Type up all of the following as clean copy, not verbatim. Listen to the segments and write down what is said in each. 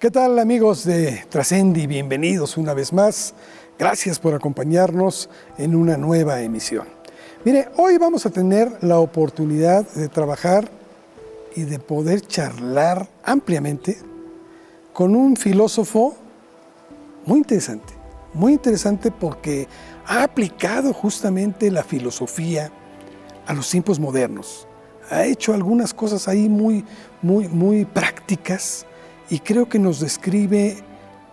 ¿Qué tal, amigos de Trascendi? Bienvenidos una vez más. Gracias por acompañarnos en una nueva emisión. Mire, hoy vamos a tener la oportunidad de trabajar y de poder charlar ampliamente con un filósofo muy interesante porque ha aplicado justamente la filosofía a los tiempos modernos. Ha hecho algunas cosas ahí muy prácticas y creo que nos describe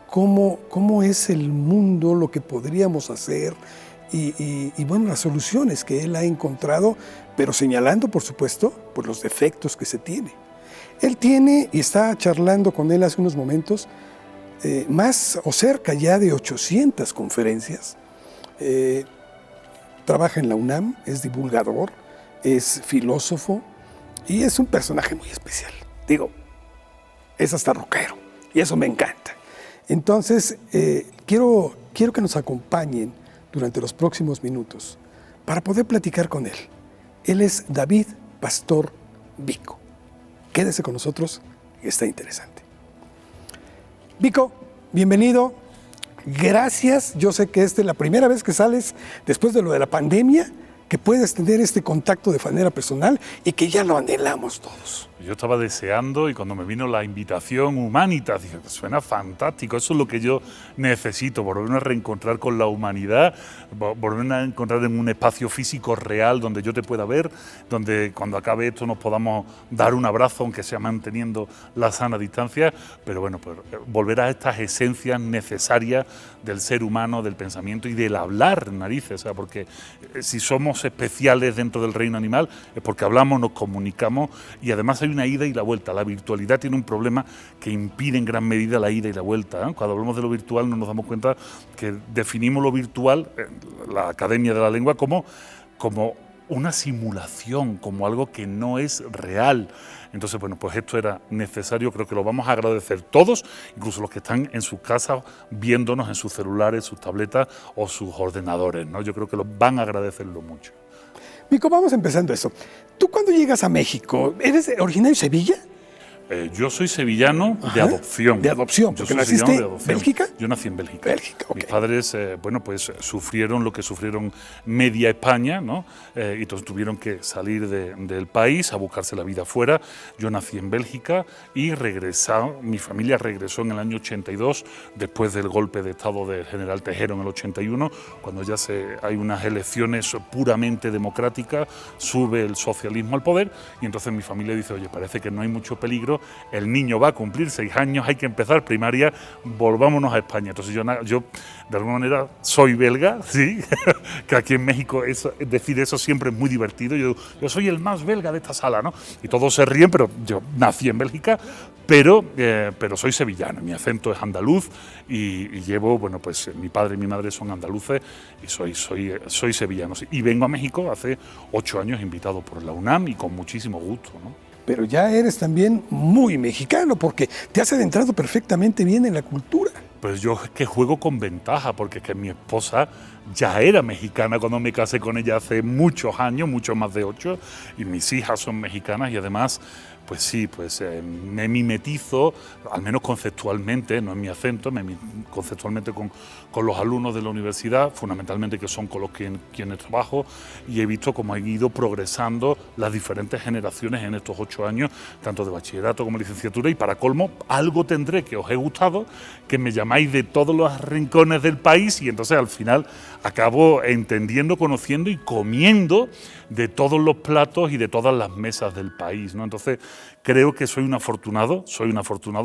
cómo es el mundo, lo que podríamos hacer y bueno, las soluciones que él ha encontrado, pero señalando, por supuesto, por los defectos que se tiene. Él tiene, y está charlando con él hace unos momentos, más o cerca ya de 800 conferencias. Trabaja en la UNAM, es divulgador, es filósofo y es un personaje muy especial. Digo, es hasta rockero y eso me encanta. Entonces, quiero que nos acompañen durante los próximos minutos para poder platicar con él. Él es David Pastor Vico. Quédese con nosotros, está interesante. Vico, bienvenido. Gracias. Yo sé que esta es la primera vez que sales después de lo de la pandemia, que puedes tener este contacto de manera personal y que ya lo anhelamos todos. Yo estaba deseando y cuando me vino la invitación Humanitas, dije, suena fantástico, eso es lo que yo necesito, volverme a reencontrar con la humanidad, volverme a encontrar en un espacio físico real donde yo te pueda ver, donde cuando acabe esto nos podamos dar un abrazo, aunque sea manteniendo la sana distancia, pero bueno, pues volver a estas esencias necesarias del ser humano, del pensamiento y del hablar, narices, o sea, porque si somos especiales dentro del reino animal es porque hablamos, nos comunicamos y además hay una ida y la vuelta. La virtualidad tiene un problema que impide en gran medida la ida y la vuelta, ¿eh? Cuando hablamos de lo virtual no nos damos cuenta que definimos lo virtual, la Academia de la Lengua, como una simulación, como algo que no es real. Entonces, bueno, pues esto era necesario, creo que lo vamos a agradecer todos, incluso los que están en sus casas viéndonos en sus celulares, sus tabletas o sus ordenadores, ¿no? Yo creo que van a agradecerlo mucho. Vico, vamos empezando eso. ¿Tú cuando llegas a México, eres originario de Sevilla? Yo soy sevillano de adopción. De adopción, porque naciste en Bélgica. Yo nací en Bélgica. Bélgica, okay. Mis padres, bueno, pues sufrieron lo que sufrieron media España, ¿no? Y entonces tuvieron que salir del país a buscarse la vida afuera. Yo nací en Bélgica y mi familia regresó en el año 82, después del golpe de Estado del general Tejero en el 81, cuando ya hay unas elecciones puramente democráticas, sube el socialismo al poder y entonces mi familia dice, oye, parece que no hay mucho peligro, el niño va a cumplir 6 años, hay que empezar primaria, volvámonos a España. Entonces yo de alguna manera soy belga, sí, que aquí en México decir eso siempre es muy divertido. Yo soy el más belga de esta sala, ¿no? Y todos se ríen, pero yo nací en Bélgica, pero soy sevillano, mi acento es andaluz y llevo, bueno, pues mi padre y mi madre son andaluces y soy sevillano. Y vengo a México hace 8 años invitado por la UNAM y con muchísimo gusto, ¿no? Pero ya eres también muy mexicano porque te has adentrado perfectamente bien en la cultura. Pues yo es que juego con ventaja porque es que mi esposa ya era mexicana cuando me casé con ella hace muchos años, mucho más de 8, y mis hijas son mexicanas y además, pues sí, pues me mimetizo, al menos conceptualmente, no es mi acento, conceptualmente con los alumnos de la universidad, fundamentalmente que son con los quienes trabajo, y he visto cómo han ido progresando las diferentes generaciones en estos 8 años, tanto de bachillerato como licenciatura, y para colmo, algo tendré que os he gustado, que me llamáis de todos los rincones del país, y entonces al final acabo entendiendo, conociendo y comiendo de todos los platos y de todas las mesas del país, ¿no? Entonces creo que soy un afortunado,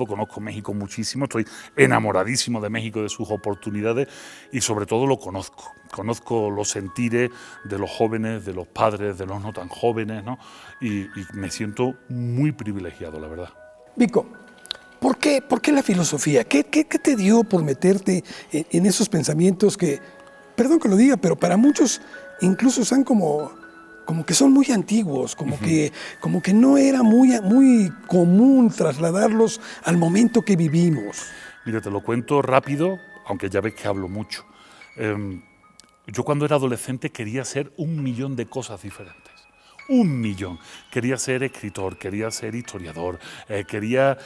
conozco México muchísimo, estoy enamoradísimo de México, de sus oportunidades y sobre todo lo conozco los sentires de los jóvenes, de los padres, de los no tan jóvenes, ¿no? Y me siento muy privilegiado, la verdad. Vico, ¿por qué la filosofía? ¿Qué te dio por meterte en esos pensamientos que, perdón que lo diga, pero para muchos incluso son como que son muy antiguos, como que no era muy común trasladarlos al momento que vivimos? Mira, te lo cuento rápido, aunque ya ves que hablo mucho. Yo cuando era adolescente quería hacer 1 millón de cosas diferentes. un millón. Quería ser escritor, quería ser historiador, quería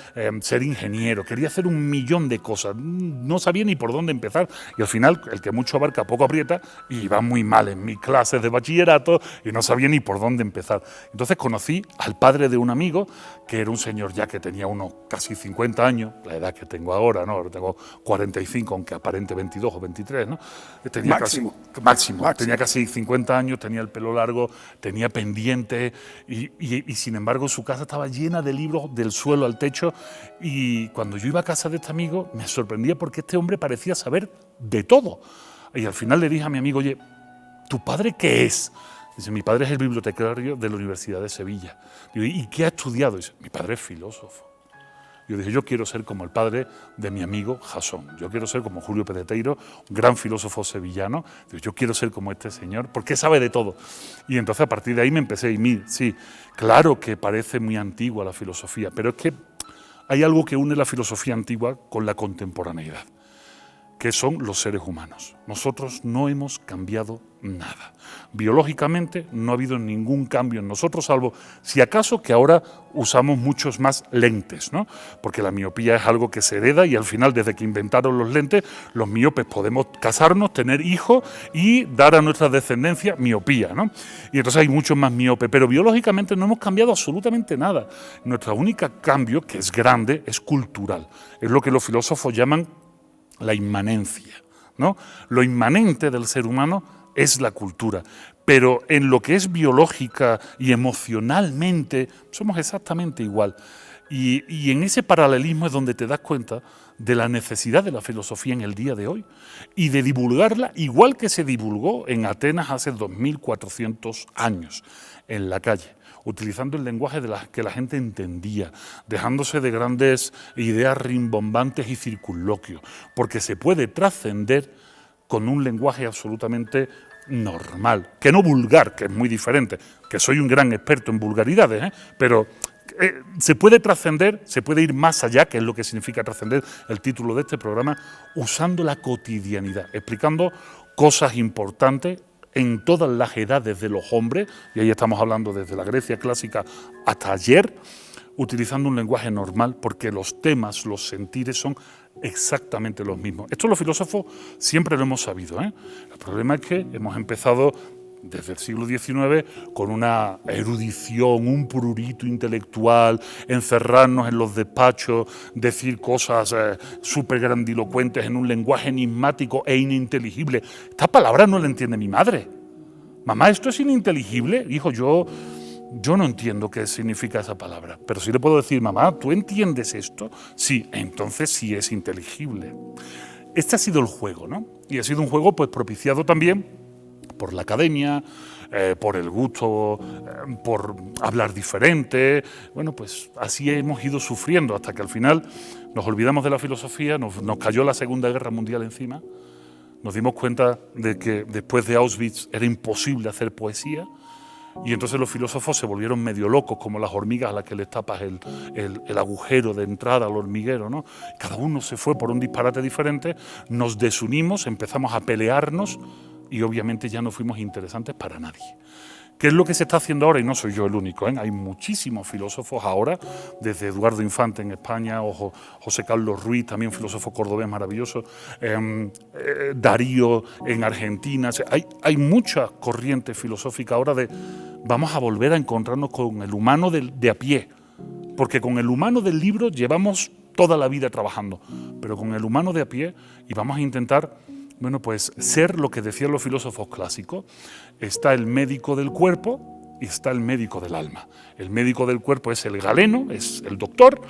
ser ingeniero, quería hacer un millón de cosas. No sabía ni por dónde empezar y al final el que mucho abarca poco aprieta y iba muy mal en mis clases de bachillerato y no sabía ni por dónde empezar. Entonces conocí al padre de un amigo que era un señor ya que tenía unos casi 50 años, la edad que tengo ahora, ¿no? Ahora tengo 45, aunque aparente 22 o 23, ¿no? Tenía Máximo. Máximo. Tenía casi 50 años, tenía el pelo largo, tenía pendiente y sin embargo su casa estaba llena de libros del suelo al techo y cuando yo iba a casa de este amigo me sorprendía porque este hombre parecía saber de todo. Y al final le dije a mi amigo, oye, ¿tu padre qué es? Dice, mi padre es el bibliotecario de la Universidad de Sevilla. Digo, ¿y qué ha estudiado? Dice, mi padre es filósofo. Yo dije, yo quiero ser como el padre de mi amigo Jasón. Yo quiero ser como Julio Pereteiro, un gran filósofo sevillano. Yo quiero ser como este señor, porque sabe de todo. Y entonces a partir de ahí me empecé a ir, sí, claro que parece muy antigua la filosofía, pero es que hay algo que une la filosofía antigua con la contemporaneidad, que son los seres humanos. Nosotros no hemos cambiado nada. Biológicamente no ha habido ningún cambio en nosotros, salvo si acaso que ahora usamos muchos más lentes, ¿no? Porque la miopía es algo que se hereda y al final, desde que inventaron los lentes, los miopes podemos casarnos, tener hijos y dar a nuestra descendencia miopía, ¿no? Y entonces hay muchos más miopes, pero biológicamente no hemos cambiado absolutamente nada. Nuestro único cambio, que es grande, es cultural. Es lo que los filósofos llaman la inmanencia, ¿no? Lo inmanente del ser humano es la cultura, pero en lo que es biológica y emocionalmente somos exactamente igual. Y en ese paralelismo es donde te das cuenta de la necesidad de la filosofía en el día de hoy y de divulgarla igual que se divulgó en Atenas hace 2400 años, en la calle, utilizando el lenguaje que la gente entendía, dejándose de grandes ideas rimbombantes y circunloquios, porque se puede trascender con un lenguaje absolutamente normal, que no vulgar, que es muy diferente, que soy un gran experto en vulgaridades, pero se puede trascender, se puede ir más allá, que es lo que significa trascender el título de este programa, usando la cotidianidad, explicando cosas importantes en todas las edades de los hombres, y ahí estamos hablando desde la Grecia clásica hasta ayer, utilizando un lenguaje normal, porque los temas, los sentires son exactamente los mismos. Esto los filósofos siempre lo hemos sabido, ¿eh? El problema es que hemos empezado desde el siglo XIX con una erudición, un prurito intelectual, encerrarnos en los despachos, decir cosas súper grandilocuentes en un lenguaje enigmático e ininteligible. Esta palabra no la entiende mi madre. Mamá, ¿esto es ininteligible? Hijo, yo no entiendo qué significa esa palabra, pero sí le puedo decir, mamá, ¿tú entiendes esto? Sí, entonces sí es inteligible. Este ha sido el juego, ¿no? Y ha sido un juego pues propiciado también por la academia, por el gusto, por hablar diferente. Bueno, pues así hemos ido sufriendo hasta que al final nos olvidamos de la filosofía, nos cayó la Segunda Guerra Mundial encima, nos dimos cuenta de que después de Auschwitz era imposible hacer poesía y entonces los filósofos se volvieron medio locos, como las hormigas a las que les tapas el agujero de entrada al hormiguero, ¿no? Cada uno se fue por un disparate diferente, nos desunimos, empezamos a pelearnos y obviamente ya no fuimos interesantes para nadie. ¿Qué es lo que se está haciendo ahora? Y no soy yo el único, ¿eh? Hay muchísimos filósofos ahora, desde Eduardo Infante en España, o José Carlos Ruiz, también filósofo cordobés maravilloso, Darío en Argentina. O sea, hay muchas corrientes filosóficas ahora de vamos a volver a encontrarnos con el humano de a pie, porque con el humano del libro llevamos toda la vida trabajando, pero con el humano de a pie y vamos a intentar, bueno, pues ser lo que decían los filósofos clásicos. Está el médico del cuerpo y está el médico del alma. El médico del cuerpo es el galeno, es el doctor,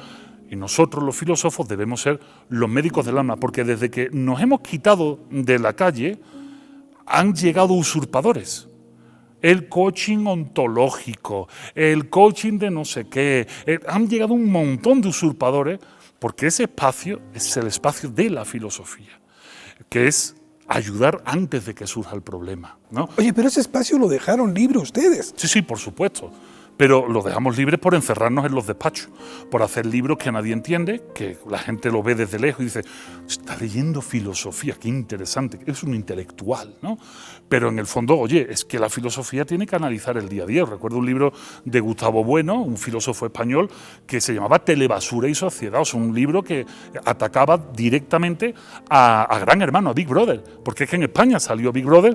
y nosotros los filósofos debemos ser los médicos del alma, porque desde que nos hemos quitado de la calle han llegado usurpadores. El coaching ontológico, el coaching de no sé qué, han llegado un montón de usurpadores, porque ese espacio es el espacio de la filosofía, que es ayudar antes de que surja el problema, ¿no? Oye, pero ese espacio lo dejaron libre ustedes. Sí, por supuesto. pero los dejamos libres por encerrarnos en los despachos, por hacer libros que nadie entiende, que la gente lo ve desde lejos y dice, está leyendo filosofía, qué interesante, es un intelectual, ¿no? Pero en el fondo, oye, es que la filosofía tiene que analizar el día a día. Recuerdo un libro de Gustavo Bueno, un filósofo español, que se llamaba Telebasura y Sociedad, o sea, un libro que atacaba directamente a Gran Hermano, a Big Brother, porque es que en España salió Big Brother,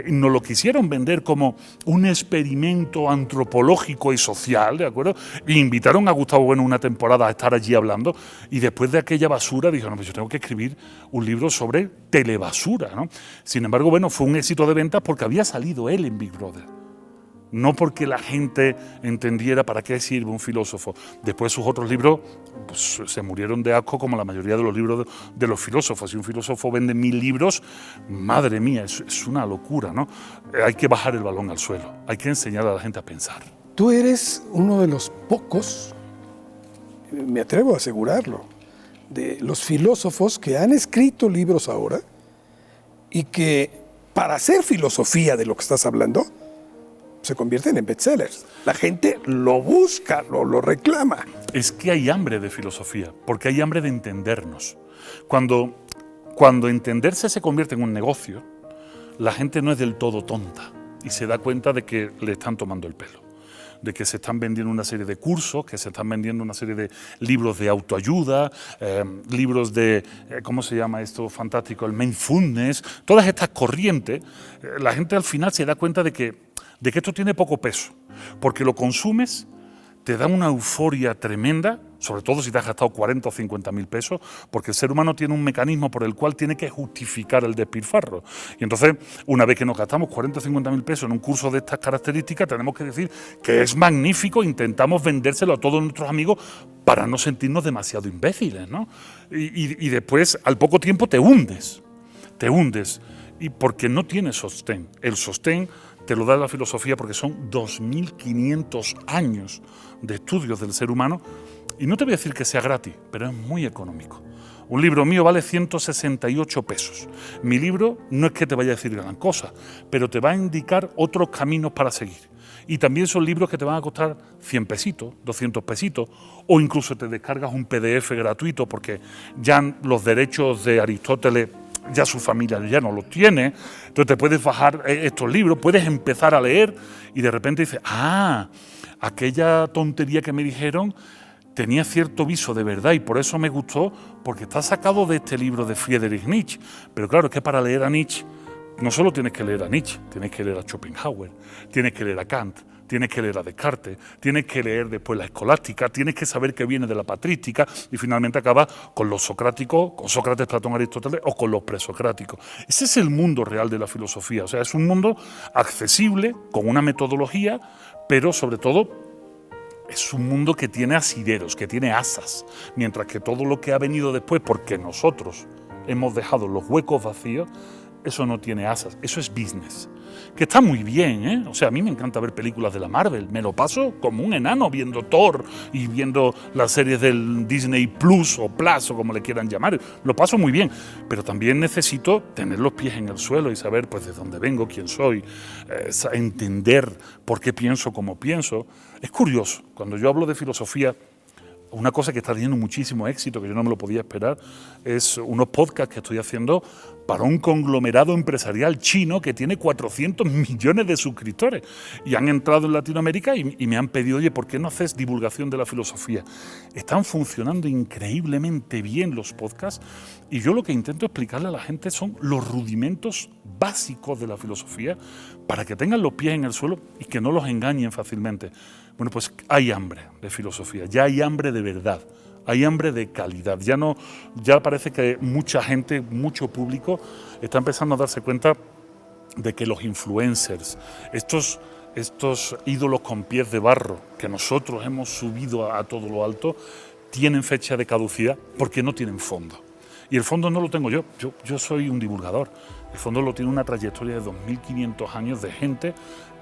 nos lo quisieron vender como un experimento antropológico y social, ¿de acuerdo? E invitaron a Gustavo Bueno una temporada a estar allí hablando, y después de aquella basura dijo, no, pues yo tengo que escribir un libro sobre telebasura, ¿no? Sin embargo, bueno, fue un éxito de ventas porque había salido él en Big Brother. No porque la gente entendiera para qué sirve un filósofo. Después sus otros libros pues, se murieron de asco, como la mayoría de los libros de los filósofos. Si un filósofo vende 1000 libros, madre mía, es una locura, ¿no? Hay que bajar el balón al suelo, hay que enseñar a la gente a pensar. Tú eres uno de los pocos, me atrevo a asegurarlo, de los filósofos que han escrito libros ahora y que para hacer filosofía de lo que estás hablando, se convierten en bestsellers. La gente lo busca, lo reclama. Es que hay hambre de filosofía, porque hay hambre de entendernos. Cuando entenderse se convierte en un negocio, la gente no es del todo tonta y se da cuenta de que le están tomando el pelo, de que se están vendiendo una serie de cursos, que se están vendiendo una serie de libros de autoayuda, libros de, ¿cómo se llama esto fantástico? El mindfulness, todas estas corrientes. La gente al final se da cuenta de que esto tiene poco peso, porque lo consumes, te da una euforia tremenda, sobre todo si te has gastado 40 o 50 mil pesos, porque el ser humano tiene un mecanismo por el cual tiene que justificar el despilfarro. Y entonces, una vez que nos gastamos 40 o 50 mil pesos en un curso de estas características, tenemos que decir que es magnífico, intentamos vendérselo a todos nuestros amigos para no sentirnos demasiado imbéciles, ¿no? Y después, al poco tiempo, te hundes, y porque no tienes sostén. El sostén te lo da la filosofía porque son 2500 años de estudios del ser humano, y no te voy a decir que sea gratis, pero es muy económico. Un libro mío vale 168 pesos. Mi libro no es que te vaya a decir gran cosa, pero te va a indicar otros caminos para seguir. Y también son libros que te van a costar 100 pesitos, 200 pesitos, o incluso te descargas un PDF gratuito porque ya los derechos de Aristóteles ya su familia ya no los tiene, entonces te puedes bajar estos libros, puedes empezar a leer y de repente dices, aquella tontería que me dijeron tenía cierto viso de verdad y por eso me gustó, porque está sacado de este libro de Friedrich Nietzsche. Pero claro, es que para leer a Nietzsche no solo tienes que leer a Nietzsche, tienes que leer a Schopenhauer, tienes que leer a Kant, tienes que leer a Descartes, tienes que leer después la escolástica, tienes que saber que viene de la patrística y finalmente acaba con los socráticos, con Sócrates, Platón, Aristóteles o con los presocráticos. Ese es el mundo real de la filosofía, o sea, es un mundo accesible, con una metodología, pero sobre todo es un mundo que tiene asideros, que tiene asas, mientras que todo lo que ha venido después, porque nosotros hemos dejado los huecos vacíos, eso no tiene asas, eso es business. Que está muy bien, ¿eh? O sea, a mí me encanta ver películas de la Marvel, me lo paso como un enano viendo Thor y viendo las series del Disney Plus o Plus o como le quieran llamar, lo paso muy bien, pero también necesito tener los pies en el suelo y saber pues de dónde vengo, quién soy, entender por qué pienso como pienso. Es curioso, cuando yo hablo de filosofía, una cosa que está teniendo muchísimo éxito, que yo no me lo podía esperar, es unos podcasts que estoy haciendo para un conglomerado empresarial chino que tiene 400 millones de suscriptores. Y han entrado en Latinoamérica y me han pedido, oye, ¿por qué no haces divulgación de la filosofía? Están funcionando increíblemente bien los podcasts y yo lo que intento explicarle a la gente son los rudimentos básicos de la filosofía para que tengan los pies en el suelo y que no los engañen fácilmente. Bueno, pues hay hambre de filosofía, ya hay hambre de verdad, hay hambre de calidad. Ya parece que mucha gente, mucho público, está empezando a darse cuenta de que los influencers, estos ídolos con pies de barro que nosotros hemos subido a todo lo alto, tienen fecha de caducidad porque no tienen fondo. Y el fondo no lo tengo yo soy un divulgador. El fondo lo tiene una trayectoria de 2500 años de gente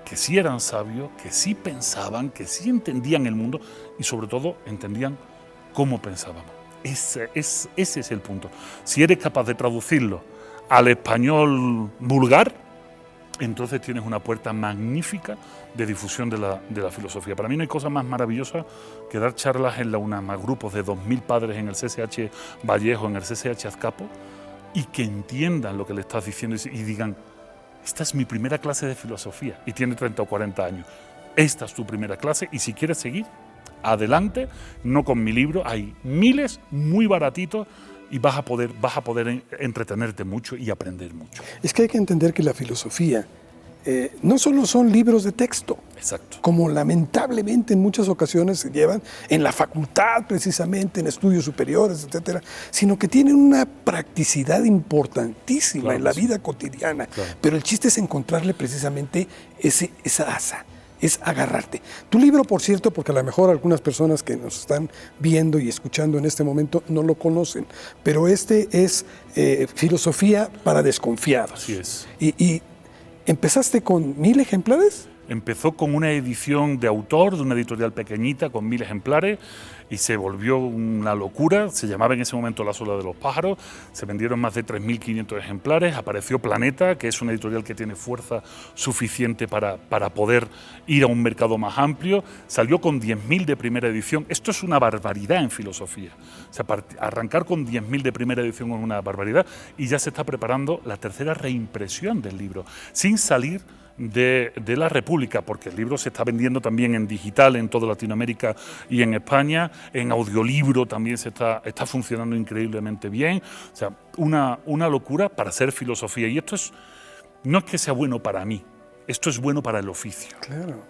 que sí eran sabios, que sí pensaban, que sí entendían el mundo y sobre todo entendían cómo pensábamos. Ese es el punto. Si eres capaz de traducirlo al español vulgar, entonces tienes una puerta magnífica de difusión de la filosofía. Para mí no hay cosa más maravillosa que dar charlas en la UNAM a grupos de 2000 padres en el CCH Vallejo, en el CCH Azcapo, y que entiendan lo que le estás diciendo y digan, esta es mi primera clase de filosofía, y tiene 30 o 40 años. Esta es tu primera clase, y si quieres seguir, adelante, no con mi libro, hay miles muy baratitos, y vas a poder entretenerte mucho y aprender mucho. Es que hay que entender que la filosofía no solo son libros de texto, Exacto. como lamentablemente en muchas ocasiones se llevan en la facultad, precisamente en estudios superiores, etcétera, sino que tienen una practicidad importantísima, claro, en la vida cotidiana. Claro. Pero el chiste es encontrarle precisamente esa asa. Es agarrarte. Tu libro, por cierto, porque a lo mejor algunas personas que nos están viendo y escuchando en este momento no lo conocen, pero este es Filosofía para Desconfiados. Así es. ¿Y empezaste con 1000 ejemplares? Empezó con una edición de autor de una editorial pequeñita con 1000 ejemplares y se volvió una locura. Se llamaba en ese momento La Sola de los Pájaros, se vendieron más de 3500 ejemplares, apareció Planeta, que es una editorial que tiene fuerza suficiente para poder ir a un mercado más amplio, salió con 10.000 de primera edición. Esto es una barbaridad en filosofía, o sea, arrancar con 10.000 de primera edición es una barbaridad, y ya se está preparando la tercera reimpresión del libro, sin salir de la República, porque el libro se está vendiendo también en digital en toda Latinoamérica y en España, en audiolibro también está funcionando increíblemente bien, o sea, una locura para hacer filosofía, y esto no es que sea bueno para mí, esto es bueno para el oficio. Claro,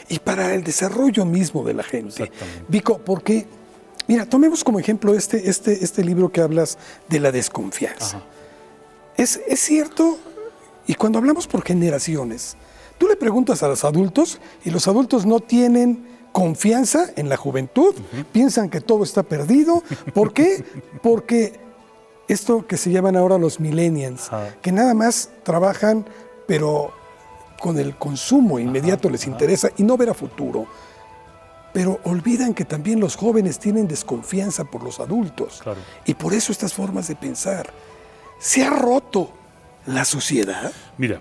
y para el desarrollo mismo de la gente. Exactamente. Vico, porque, mira, tomemos como ejemplo este libro que hablas de la desconfianza. Ajá. Es cierto. Y cuando hablamos por generaciones, tú le preguntas a los adultos y los adultos no tienen confianza en la juventud, piensan que todo está perdido. ¿Por qué? Porque esto que se llaman ahora los millennials, que nada más trabajan, pero con el consumo inmediato les interesa y no ver a futuro. Pero olvidan que también los jóvenes tienen desconfianza por los adultos. Claro. Y por eso estas formas de pensar. Se ha roto la sociedad. Mira,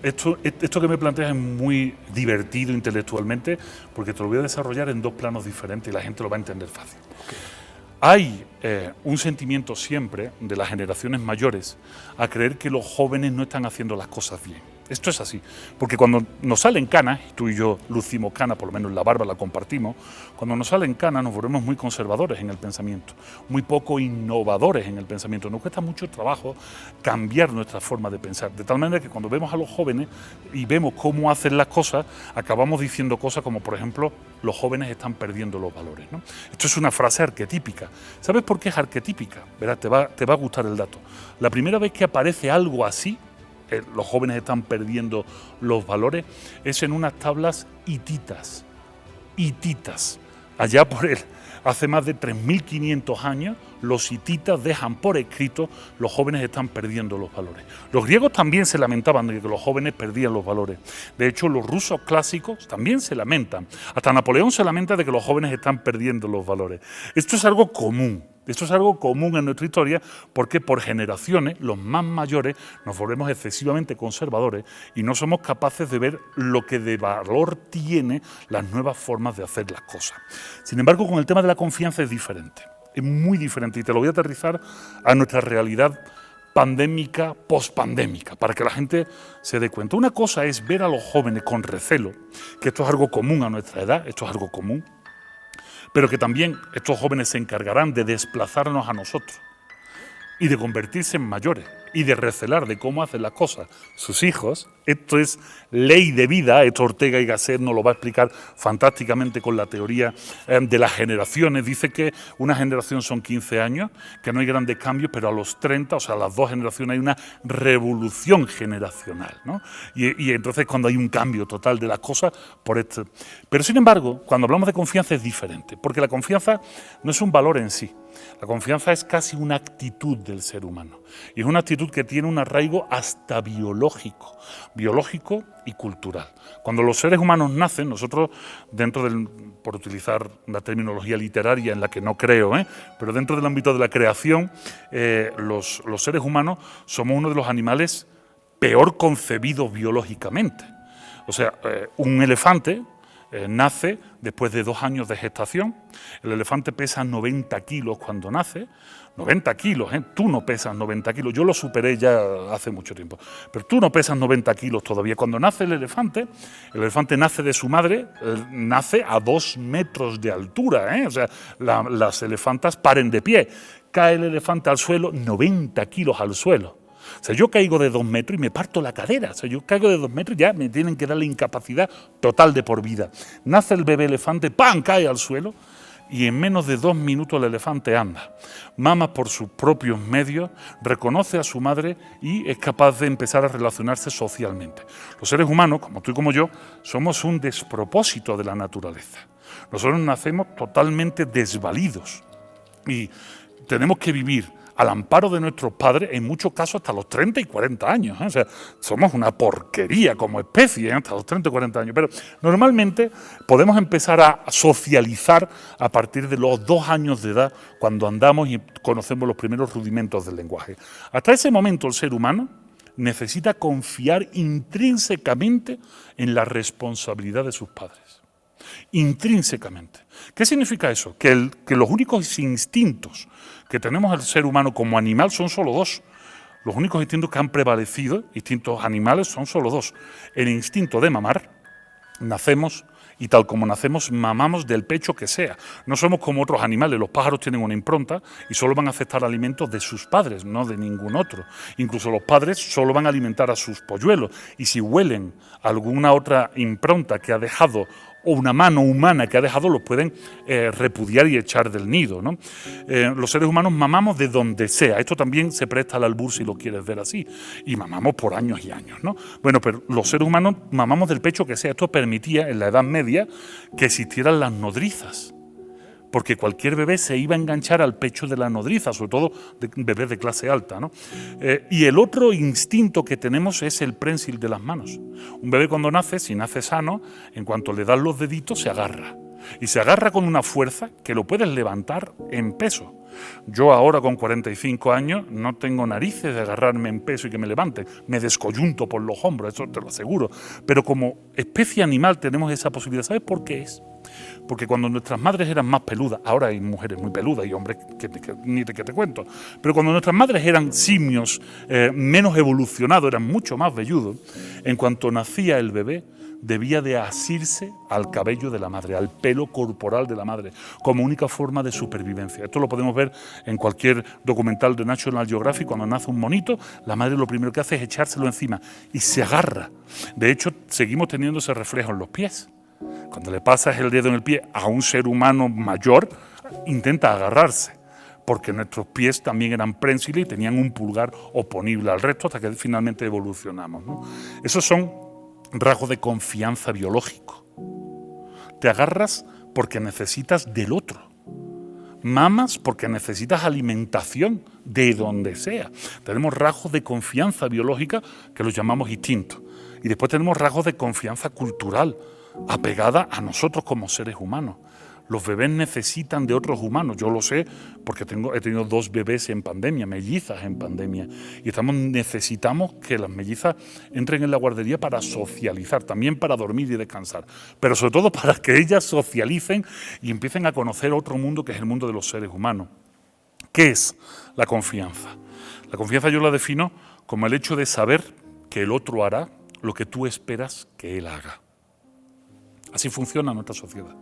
esto que me planteas es muy divertido intelectualmente, porque te lo voy a desarrollar en dos planos diferentes y la gente lo va a entender fácil. Okay. Hay un sentimiento siempre de las generaciones mayores a creer que los jóvenes no están haciendo las cosas bien. Esto es así, porque cuando nos salen canas, y tú y yo lucimos canas, por lo menos la barba la compartimos, cuando nos salen canas nos volvemos muy conservadores en el pensamiento, muy poco innovadores en el pensamiento. Nos cuesta mucho trabajo cambiar nuestra forma de pensar, de tal manera que cuando vemos a los jóvenes y vemos cómo hacen las cosas, acabamos diciendo cosas como, por ejemplo, los jóvenes están perdiendo los valores, ¿no? Esto es una frase arquetípica. ¿Sabes por qué es arquetípica? Verás, te va a gustar el dato. La primera vez que aparece algo así, los jóvenes están perdiendo los valores, es en unas tablas hititas. Allá por hace más de 3.500 años, los hititas dejan por escrito: los jóvenes están perdiendo los valores. Los griegos también se lamentaban de que los jóvenes perdían los valores. De hecho, los rusos clásicos también se lamentan. Hasta Napoleón se lamenta de que los jóvenes están perdiendo los valores. Esto es algo común. Esto es algo común en nuestra historia, porque por generaciones los más mayores nos volvemos excesivamente conservadores y no somos capaces de ver lo que de valor tiene las nuevas formas de hacer las cosas. Sin embargo, con el tema de la confianza es diferente, es muy diferente, y te lo voy a aterrizar a nuestra realidad pandémica, pospandémica, para que la gente se dé cuenta. Una cosa es ver a los jóvenes con recelo, que esto es algo común a nuestra edad, esto es algo común, pero que también estos jóvenes se encargarán de desplazarnos a nosotros y de convertirse en mayores y de recelar de cómo hacen las cosas sus hijos. Esto es ley de vida, esto Ortega y Gasset nos lo va a explicar fantásticamente con la teoría de las generaciones. Dice que una generación son 15 años, que no hay grandes cambios, pero a los 30, o sea, a las dos generaciones hay una revolución generacional, ¿no? Y entonces cuando hay un cambio total de las cosas, por esto. Pero sin embargo, cuando hablamos de confianza es diferente, porque la confianza no es un valor en sí. La confianza es casi una actitud del ser humano, y es una actitud que tiene un arraigo hasta biológico y cultural. Cuando los seres humanos nacen, nosotros, por utilizar una terminología literaria en la que no creo, pero dentro del ámbito de la creación, los seres humanos somos uno de los animales peor concebidos biológicamente. O sea, un elefante nace después de 2 años de gestación. El elefante pesa 90 kilos cuando nace. 90 kilos, ¿eh? Tú no pesas 90 kilos. Yo lo superé ya hace mucho tiempo. Pero tú no pesas 90 kilos todavía. Cuando nace el elefante nace de su madre, nace a 2 metros de altura, ¿eh? O sea, las elefantas paren de pie. Cae el elefante al suelo, 90 kilos al suelo. O sea, yo caigo de 2 metros y me parto la cadera. O sea, yo caigo de 2 metros y ya me tienen que dar la incapacidad total de por vida. Nace el bebé elefante, ¡pam!, cae al suelo y en menos de 2 minutos el elefante anda. Mama por sus propios medios, reconoce a su madre y es capaz de empezar a relacionarse socialmente. Los seres humanos, como tú y como yo, somos un despropósito de la naturaleza. Nosotros nacemos totalmente desvalidos y tenemos que vivir al amparo de nuestros padres, en muchos casos hasta los 30 y 40 años. O sea, somos una porquería como especie, hasta los 30 y 40 años. Pero normalmente podemos empezar a socializar a partir de los 2 años de edad, cuando andamos y conocemos los primeros rudimentos del lenguaje. Hasta ese momento el ser humano necesita confiar intrínsecamente en la responsabilidad de sus padres. Intrínsecamente. ¿Qué significa eso? Que los únicos instintos que tenemos el ser humano como animal son solo 2. Los únicos instintos que han prevalecido, instintos animales, son solo 2. El instinto de mamar, nacemos y tal como nacemos, mamamos del pecho que sea. No somos como otros animales, los pájaros tienen una impronta y solo van a aceptar alimentos de sus padres, no de ningún otro. Incluso los padres solo van a alimentar a sus polluelos y si huelen alguna otra impronta que ha dejado o una mano humana que ha dejado, los pueden repudiar y echar del nido, ¿no? Los seres humanos mamamos de donde sea. Esto también se presta al albur si lo quieres ver así. Y mamamos por años y años, ¿no? Bueno, pero los seres humanos mamamos del pecho que sea. Esto permitía en la Edad Media que existieran las nodrizas. Porque cualquier bebé se iba a enganchar al pecho de la nodriza, sobre todo bebés de clase alta, ¿no? Y el otro instinto que tenemos es el prensil de las manos. Un bebé cuando nace, si nace sano, en cuanto le dan los deditos se agarra. Y se agarra con una fuerza que lo puedes levantar en peso. Yo ahora con 45 años no tengo narices de agarrarme en peso y que me levante. Me descoyunto por los hombros, eso te lo aseguro. Pero como especie animal tenemos esa posibilidad. ¿Sabes por qué es? Porque cuando nuestras madres eran más peludas, ahora hay mujeres muy peludas y hombres que ni que te cuento, pero cuando nuestras madres eran simios menos evolucionados, eran mucho más velludos, en cuanto nacía el bebé, debía de asirse al cabello de la madre, al pelo corporal de la madre, como única forma de supervivencia. Esto lo podemos ver en cualquier documental de National Geographic. Cuando nace un monito, la madre lo primero que hace es echárselo encima y se agarra. De hecho, seguimos teniendo ese reflejo en los pies. Cuando le pasas el dedo en el pie a un ser humano mayor, intenta agarrarse, porque nuestros pies también eran prensiles y tenían un pulgar oponible al resto hasta que finalmente evolucionamos, ¿no? Esos son rasgos de confianza biológico. Te agarras porque necesitas del otro. Mamas porque necesitas alimentación de donde sea. Tenemos rasgos de confianza biológica que los llamamos instintos. Y después tenemos rasgos de confianza cultural, apegada a nosotros como seres humanos. Los bebés necesitan de otros humanos, yo lo sé porque he tenido 2 bebés en pandemia, mellizas en pandemia, y necesitamos que las mellizas entren en la guardería para socializar, también para dormir y descansar, pero sobre todo para que ellas socialicen y empiecen a conocer otro mundo que es el mundo de los seres humanos. ¿Qué es la confianza? La confianza yo la defino como el hecho de saber que el otro hará lo que tú esperas que él haga. Así funciona nuestra sociedad.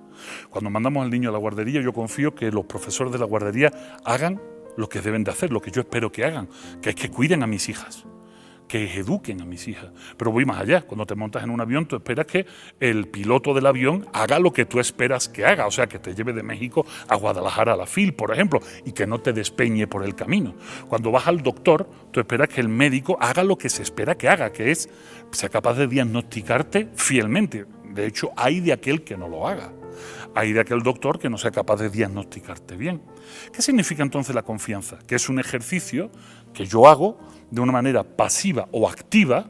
Cuando mandamos al niño a la guardería, yo confío que los profesores de la guardería hagan lo que deben de hacer, lo que yo espero que hagan, que es que cuiden a mis hijas, que eduquen a mis hijas. Pero voy más allá. Cuando te montas en un avión, tú esperas que el piloto del avión haga lo que tú esperas que haga, o sea, que te lleve de México a Guadalajara a la FIL, por ejemplo, y que no te despeñe por el camino. Cuando vas al doctor, tú esperas que el médico haga lo que se espera que haga, que es sea capaz de diagnosticarte fielmente. De hecho, hay de aquel que no lo haga. Hay de aquel doctor que no sea capaz de diagnosticarte bien. ¿Qué significa entonces la confianza? Que es un ejercicio que yo hago de una manera pasiva o activa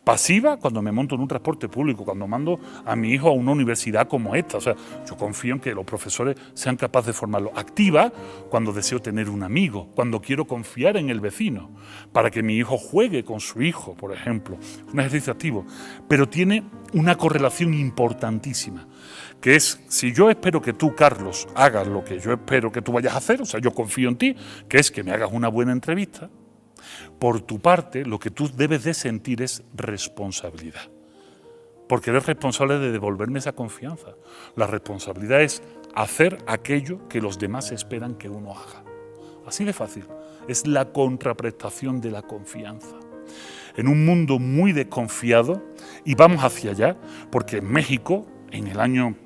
Pasiva cuando me monto en un transporte público, cuando mando a mi hijo a una universidad como esta. O sea, yo confío en que los profesores sean capaces de formarlo. Activa cuando deseo tener un amigo, cuando quiero confiar en el vecino, para que mi hijo juegue con su hijo, por ejemplo. Es un ejercicio activo. Pero tiene una correlación importantísima, que es, si yo espero que tú, Carlos, hagas lo que yo espero que tú vayas a hacer, o sea, yo confío en ti, que es que me hagas una buena entrevista, por tu parte, lo que tú debes de sentir es responsabilidad, porque eres responsable de devolverme esa confianza. La responsabilidad es hacer aquello que los demás esperan que uno haga. Así de fácil. Es la contraprestación de la confianza. En un mundo muy desconfiado, y vamos hacia allá, porque en México, en el año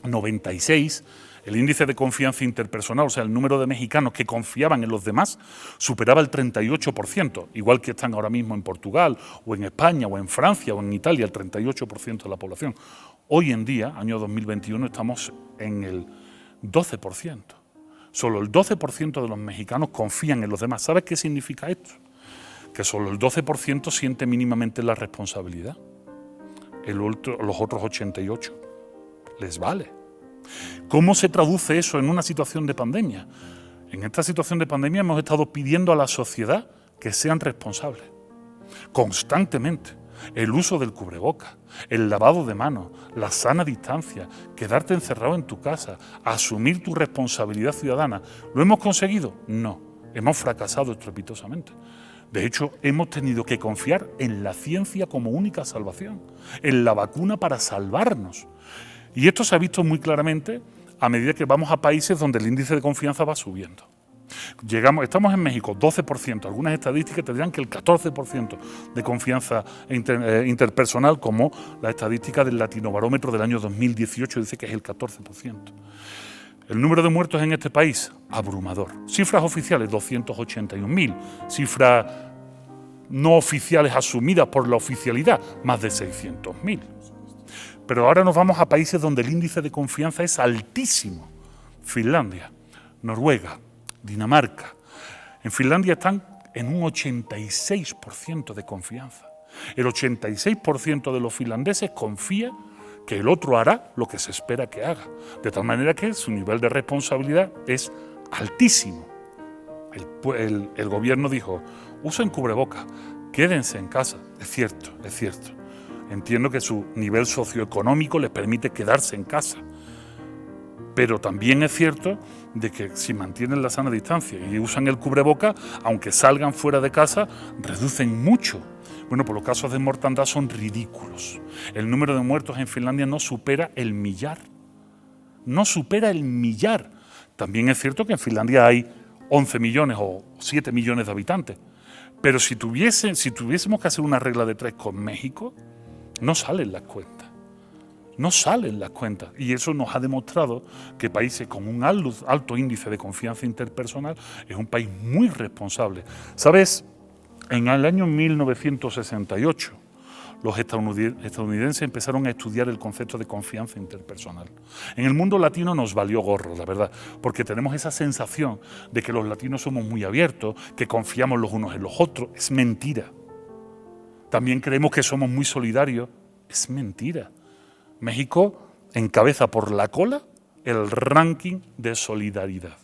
96, el índice de confianza interpersonal, o sea, el número de mexicanos que confiaban en los demás, superaba el 38%, igual que están ahora mismo en Portugal, o en España, o en Francia, o en Italia, el 38% de la población. Hoy en día, año 2021, estamos en el 12%. Solo el 12% de los mexicanos confían en los demás. ¿Sabes qué significa esto? Que solo el 12% siente mínimamente la responsabilidad. Los otros 88% les vale. ¿Cómo se traduce eso en una situación de pandemia? En esta situación de pandemia hemos estado pidiendo a la sociedad que sean responsables, constantemente. El uso del cubrebocas, el lavado de manos, la sana distancia, quedarte encerrado en tu casa, asumir tu responsabilidad ciudadana. ¿Lo hemos conseguido? No, hemos fracasado estrepitosamente. De hecho, hemos tenido que confiar en la ciencia como única salvación, en la vacuna para salvarnos. Y esto se ha visto muy claramente a medida que vamos a países donde el índice de confianza va subiendo. Estamos en México, 12%. Algunas estadísticas te dirán que el 14% de confianza interpersonal, como la estadística del Latinobarómetro del año 2018 dice que es el 14%. El número de muertos en este país, abrumador. Cifras oficiales, 281.000. Cifras no oficiales asumidas por la oficialidad, más de 600.000. Pero ahora nos vamos a países donde el índice de confianza es altísimo. Finlandia, Noruega, Dinamarca. En Finlandia están en un 86% de confianza. El 86% de los finlandeses confía que el otro hará lo que se espera que haga. De tal manera que su nivel de responsabilidad es altísimo. El gobierno dijo, usen cubrebocas, quédense en casa. Es cierto, es cierto. Entiendo que su nivel socioeconómico les permite quedarse en casa. Pero también es cierto de que si mantienen la sana distancia y usan el cubreboca, aunque salgan fuera de casa, reducen mucho. Bueno, pues los casos de mortandad son ridículos. El número de muertos en Finlandia no supera el millar. No supera el millar. También es cierto que en Finlandia hay 11 millones o 7 millones de habitantes. Pero si tuviésemos que hacer una regla de 3 con México, no salen las cuentas. No salen las cuentas. Y eso nos ha demostrado que países con un alto índice de confianza interpersonal es un país muy responsable. ¿Sabes? En el año 1968, los estadounidenses empezaron a estudiar el concepto de confianza interpersonal. En el mundo latino nos valió gorro, la verdad, porque tenemos esa sensación de que los latinos somos muy abiertos, que confiamos los unos en los otros. Es mentira. También creemos que somos muy solidarios. Es mentira. México encabeza por la cola el ranking de solidaridad.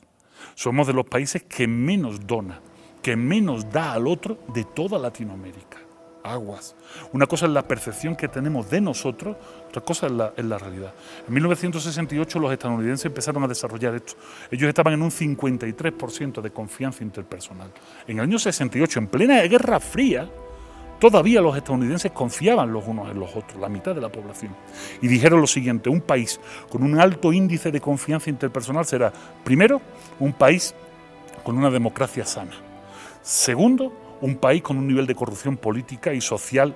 Somos de los países que menos dona, que menos da al otro de toda Latinoamérica. Aguas. Una cosa es la percepción que tenemos de nosotros, otra cosa es la realidad. En 1968 los estadounidenses empezaron a desarrollar esto. Ellos estaban en un 53% de confianza interpersonal. En el año 68, en plena Guerra Fría, todavía los estadounidenses confiaban los unos en los otros, la mitad de la población. Y dijeron lo siguiente, un país con un alto índice de confianza interpersonal será, primero, un país con una democracia sana. Segundo, un país con un nivel de corrupción política y social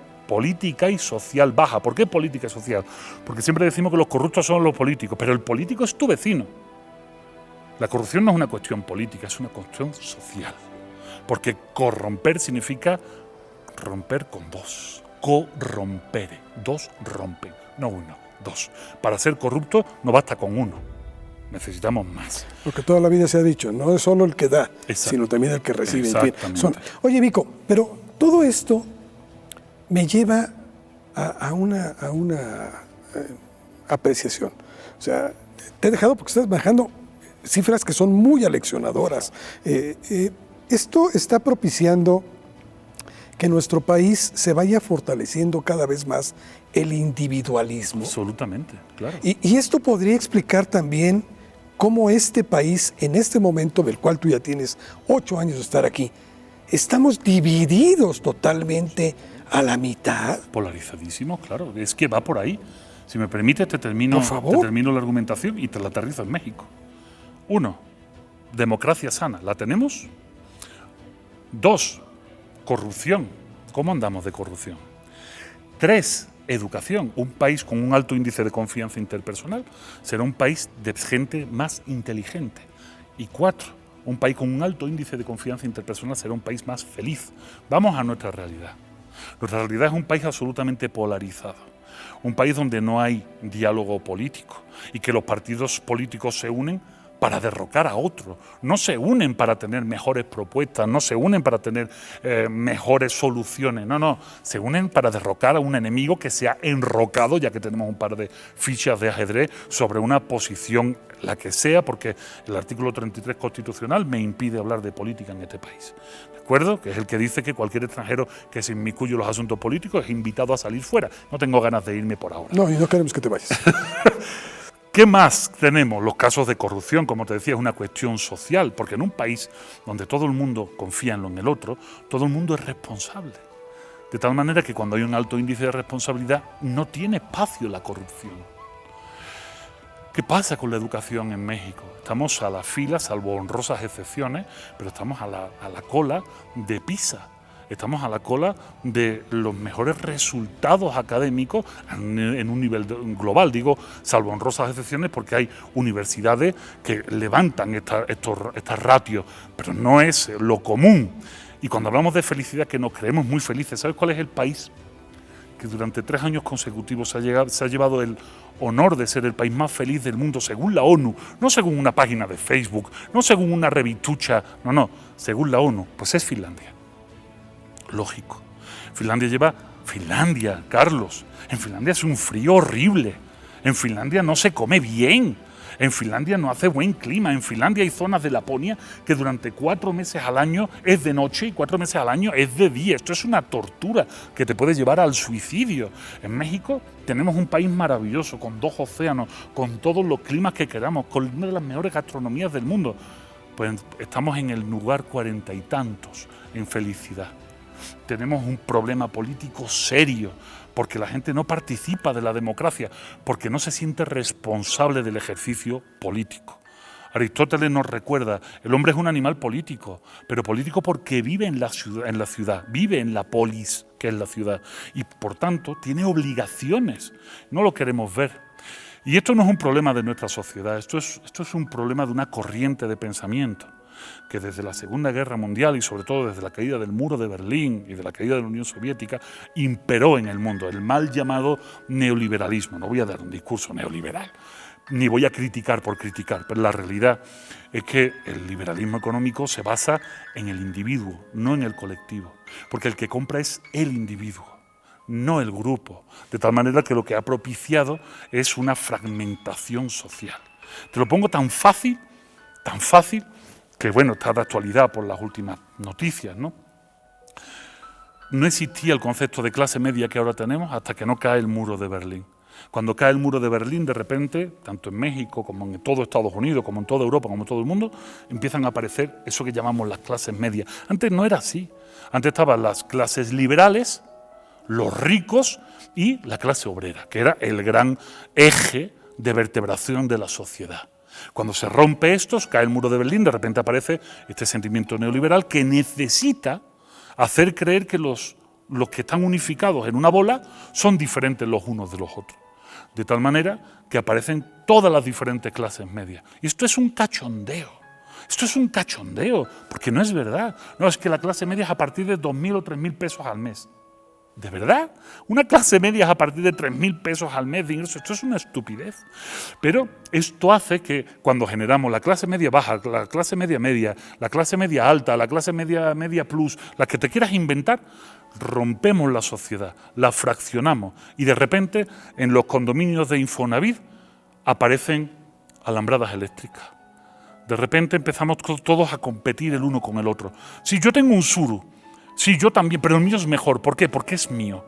baja. ¿Por qué política y social? Porque siempre decimos que los corruptos son los políticos, pero el político es tu vecino. La corrupción no es una cuestión política, es una cuestión social. Porque corromper significa romper con dos. Corrompere. Dos rompen. No uno, dos. Para ser corrupto no basta con uno. Necesitamos más. Porque toda la vida se ha dicho, no es solo el que da, sino también el que recibe. En fin. Oye, Vico, pero todo esto me lleva a una apreciación. O sea, te he dejado porque estás manejando cifras que son muy aleccionadoras. Esto está propiciando que en nuestro país se vaya fortaleciendo cada vez más el individualismo. Absolutamente, claro. Y esto podría explicar también cómo este país, en este momento del cual tú ya tienes 8 años de estar aquí, estamos divididos totalmente a la mitad. Polarizadísimos, claro. Es que va por ahí. Si me permite, te termino la argumentación y te la aterrizo en México. 1, democracia sana. ¿La tenemos? 2, corrupción. ¿Cómo andamos de corrupción? 3, educación. Un país con un alto índice de confianza interpersonal será un país de gente más inteligente. Y 4, un país con un alto índice de confianza interpersonal será un país más feliz. Vamos a nuestra realidad. Nuestra realidad es un país absolutamente polarizado. Un país donde no hay diálogo político y que los partidos políticos se unen para derrocar a otro. No se unen para tener mejores propuestas, no se unen para tener mejores soluciones, no, se unen para derrocar a un enemigo que se ha enrocado, ya que tenemos un par de fichas de ajedrez, sobre una posición, la que sea, porque el artículo 33 constitucional me impide hablar de política en este país. ¿De acuerdo? Que es el que dice que cualquier extranjero que se inmiscuye en los asuntos políticos es invitado a salir fuera. No tengo ganas de irme por ahora. No, y no queremos que te vayas. ¿Qué más tenemos? Los casos de corrupción, como te decía, es una cuestión social, porque en un país donde todo el mundo confía en lo en el otro, todo el mundo es responsable. De tal manera que cuando hay un alto índice de responsabilidad, no tiene espacio la corrupción. ¿Qué pasa con la educación en México? Estamos a la fila, salvo honrosas excepciones, pero estamos a la cola de PISA. Estamos a la cola de los mejores resultados académicos en un nivel global, digo, salvo honrosas excepciones, porque hay universidades que levantan estas ratios, pero no es lo común. Y cuando hablamos de felicidad, que nos creemos muy felices, ¿sabes cuál es el país que durante 3 años consecutivos se ha llevado el honor de ser el país más feliz del mundo según la ONU? No según una página de Facebook, no según una revitucha, no, según la ONU, pues es Finlandia. Lógico. Finlandia, Carlos, en Finlandia es un frío horrible, en Finlandia no se come bien, en Finlandia no hace buen clima, en Finlandia hay zonas de Laponia que durante 4 meses al año es de noche y 4 meses al año es de día. Esto es una tortura que te puede llevar al suicidio. En México tenemos un país maravilloso, con 2 océanos, con todos los climas que queramos, con una de las mejores gastronomías del mundo. Pues estamos en el lugar 40 y tantos en felicidad. Tenemos un problema político serio, porque la gente no participa de la democracia, porque no se siente responsable del ejercicio político. Aristóteles nos recuerda, el hombre es un animal político, pero político porque vive en la ciudad, vive en la polis, que es la ciudad, y por tanto tiene obligaciones. No lo queremos ver. Y esto no es un problema de nuestra sociedad, esto es un problema de una corriente de pensamiento que desde la Segunda Guerra Mundial y sobre todo desde la caída del muro de Berlín y de la caída de la Unión Soviética imperó en el mundo, el mal llamado neoliberalismo. No voy a dar un discurso neoliberal, ni voy a criticar por criticar, pero la realidad es que el liberalismo económico se basa en el individuo, no en el colectivo, porque el que compra es el individuo, no el grupo, de tal manera que lo que ha propiciado es una fragmentación social. Te lo pongo tan fácil, que bueno, está de actualidad por las últimas noticias, ¿no? No existía el concepto de clase media que ahora tenemos hasta que no cae el muro de Berlín. Cuando cae el muro de Berlín, de repente, tanto en México como en todo Estados Unidos, como en toda Europa, como en todo el mundo, empiezan a aparecer eso que llamamos las clases medias. Antes no era así. Antes estaban las clases liberales, los ricos y la clase obrera, que era el gran eje de vertebración de la sociedad. Cuando se rompe esto, cae el muro de Berlín, de repente aparece este sentimiento neoliberal que necesita hacer creer que los que están unificados en una bola son diferentes los unos de los otros. De tal manera que aparecen todas las diferentes clases medias. Y esto es un cachondeo. Porque no es verdad. No, es que la clase media es a partir de 2.000 o 3.000 pesos al mes. ¿De verdad? Una clase media es a partir de 3.000 pesos al mes de ingresos. Esto es una estupidez. Pero esto hace que cuando generamos la clase media baja, la clase media media, la clase media alta, la clase media media plus, las que te quieras inventar, rompemos la sociedad, la fraccionamos y de repente en los condominios de Infonavit aparecen alambradas eléctricas. De repente empezamos todos a competir el uno con el otro. Si yo tengo un Tsuru, sí, yo también, pero el mío es mejor. ¿Por qué? Porque es mío.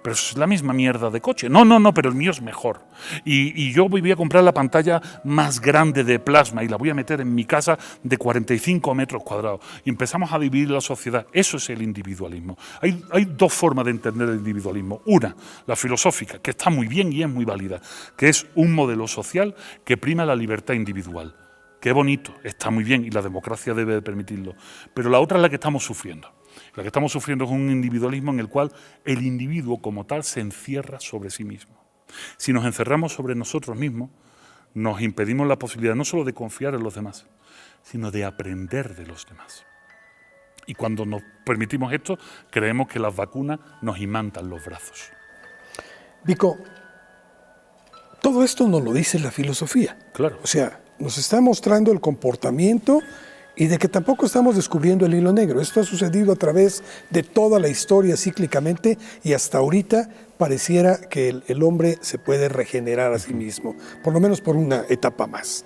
Pero es la misma mierda de coche. No, pero el mío es mejor. Y yo voy a comprar la pantalla más grande de plasma y la voy a meter en mi casa de 45 metros cuadrados. Y empezamos a dividir la sociedad. Eso es el individualismo. Hay dos formas de entender el individualismo. Una, la filosófica, que está muy bien y es muy válida, que es un modelo social que prima la libertad individual. Qué bonito, está muy bien y la democracia debe de permitirlo. Pero la otra es la que estamos sufriendo. La que estamos sufriendo es un individualismo en el cual el individuo como tal se encierra sobre sí mismo. Si nos encerramos sobre nosotros mismos, nos impedimos la posibilidad no solo de confiar en los demás, sino de aprender de los demás. Y cuando nos permitimos esto, creemos que las vacunas nos imantan los brazos. Vico, todo esto nos lo dice la filosofía. Claro. O sea, nos está mostrando el comportamiento y de que tampoco estamos descubriendo el hilo negro. Esto ha sucedido a través de toda la historia cíclicamente y hasta ahorita pareciera que el hombre se puede regenerar a sí mismo, por lo menos por una etapa más.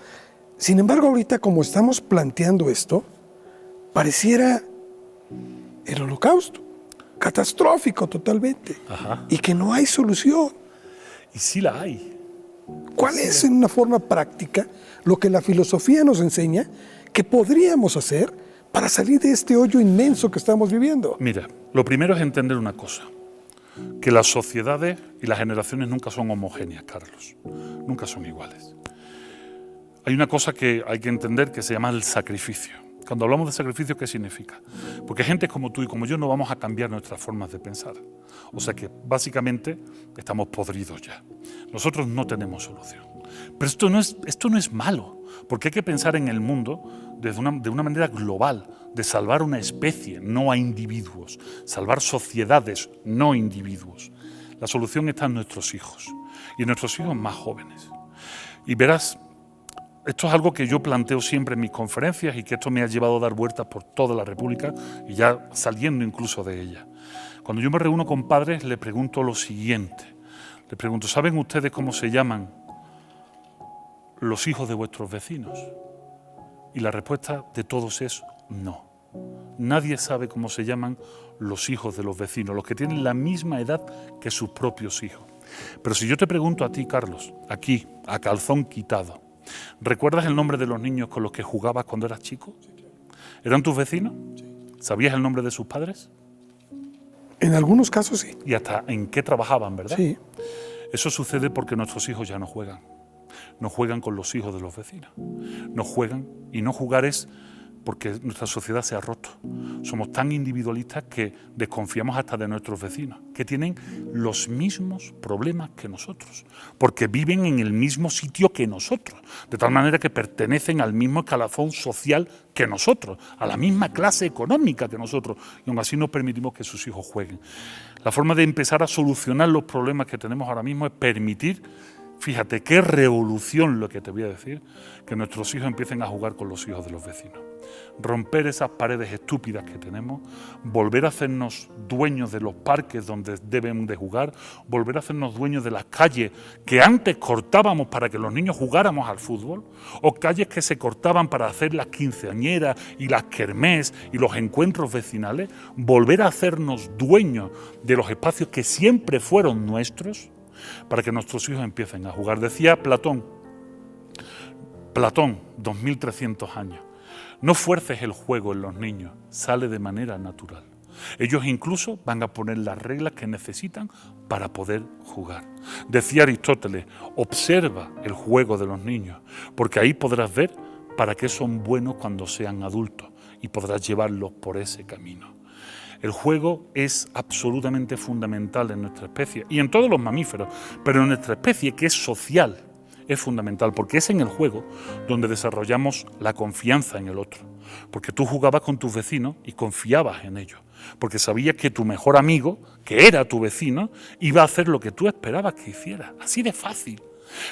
Sin embargo, ahorita como estamos planteando esto, pareciera el holocausto, catastrófico totalmente. Ajá. Y que no hay solución. Y sí la hay. ¿Cuál es en una forma práctica lo que la filosofía nos enseña que podríamos hacer para salir de este hoyo inmenso que estamos viviendo? Mira, lo primero es entender una cosa, que las sociedades y las generaciones nunca son homogéneas, Carlos, nunca son iguales. Hay una cosa que hay que entender que se llama el sacrificio. Cuando hablamos de sacrificio, ¿qué significa? Porque gente como tú y como yo no vamos a cambiar nuestras formas de pensar. O sea que básicamente estamos podridos ya. Nosotros no tenemos solución. Pero esto no es malo, porque hay que pensar en el mundo de una manera global, de salvar una especie, no a individuos, salvar sociedades, no individuos. La solución está en nuestros hijos, y en nuestros hijos más jóvenes. Y verás, esto es algo que yo planteo siempre en mis conferencias y que esto me ha llevado a dar vueltas por toda la República y ya saliendo incluso de ella. Cuando yo me reúno con padres, le pregunto lo siguiente. Le pregunto, ¿saben ustedes cómo se llaman los hijos de vuestros vecinos? Y la respuesta de todos es no. Nadie sabe cómo se llaman los hijos de los vecinos, los que tienen la misma edad que sus propios hijos. Pero si yo te pregunto a ti, Carlos, aquí, a calzón quitado, ¿recuerdas el nombre de los niños con los que jugabas cuando eras chico? ¿Eran tus vecinos? ¿Sabías el nombre de sus padres? En algunos casos sí. Y hasta en qué trabajaban, ¿verdad? Sí. Eso sucede porque nuestros hijos ya no juegan. No juegan con los hijos de los vecinos. No juegan, y no jugar es porque nuestra sociedad se ha roto. Somos tan individualistas que desconfiamos hasta de nuestros vecinos, que tienen los mismos problemas que nosotros, porque viven en el mismo sitio que nosotros, de tal manera que pertenecen al mismo escalafón social que nosotros, a la misma clase económica que nosotros, y aún así no permitimos que sus hijos jueguen. La forma de empezar a solucionar los problemas que tenemos ahora mismo es permitir, fíjate qué revolución lo que te voy a decir, que nuestros hijos empiecen a jugar con los hijos de los vecinos. Romper esas paredes estúpidas que tenemos, volver a hacernos dueños de los parques donde deben de jugar, volver a hacernos dueños de las calles que antes cortábamos para que los niños jugáramos al fútbol, o calles que se cortaban para hacer las quinceañeras y las kermés y los encuentros vecinales, volver a hacernos dueños de los espacios que siempre fueron nuestros, para que nuestros hijos empiecen a jugar. Decía Platón, 2300 años, no fuerces el juego en los niños, sale de manera natural. Ellos incluso van a poner las reglas que necesitan para poder jugar. Decía Aristóteles, observa el juego de los niños, porque ahí podrás ver para qué son buenos cuando sean adultos y podrás llevarlos por ese camino. El juego es absolutamente fundamental en nuestra especie y en todos los mamíferos, pero en nuestra especie, que es social, es fundamental, porque es en el juego donde desarrollamos la confianza en el otro. Porque tú jugabas con tus vecinos y confiabas en ellos, porque sabías que tu mejor amigo, que era tu vecino, iba a hacer lo que tú esperabas que hiciera. Así de fácil.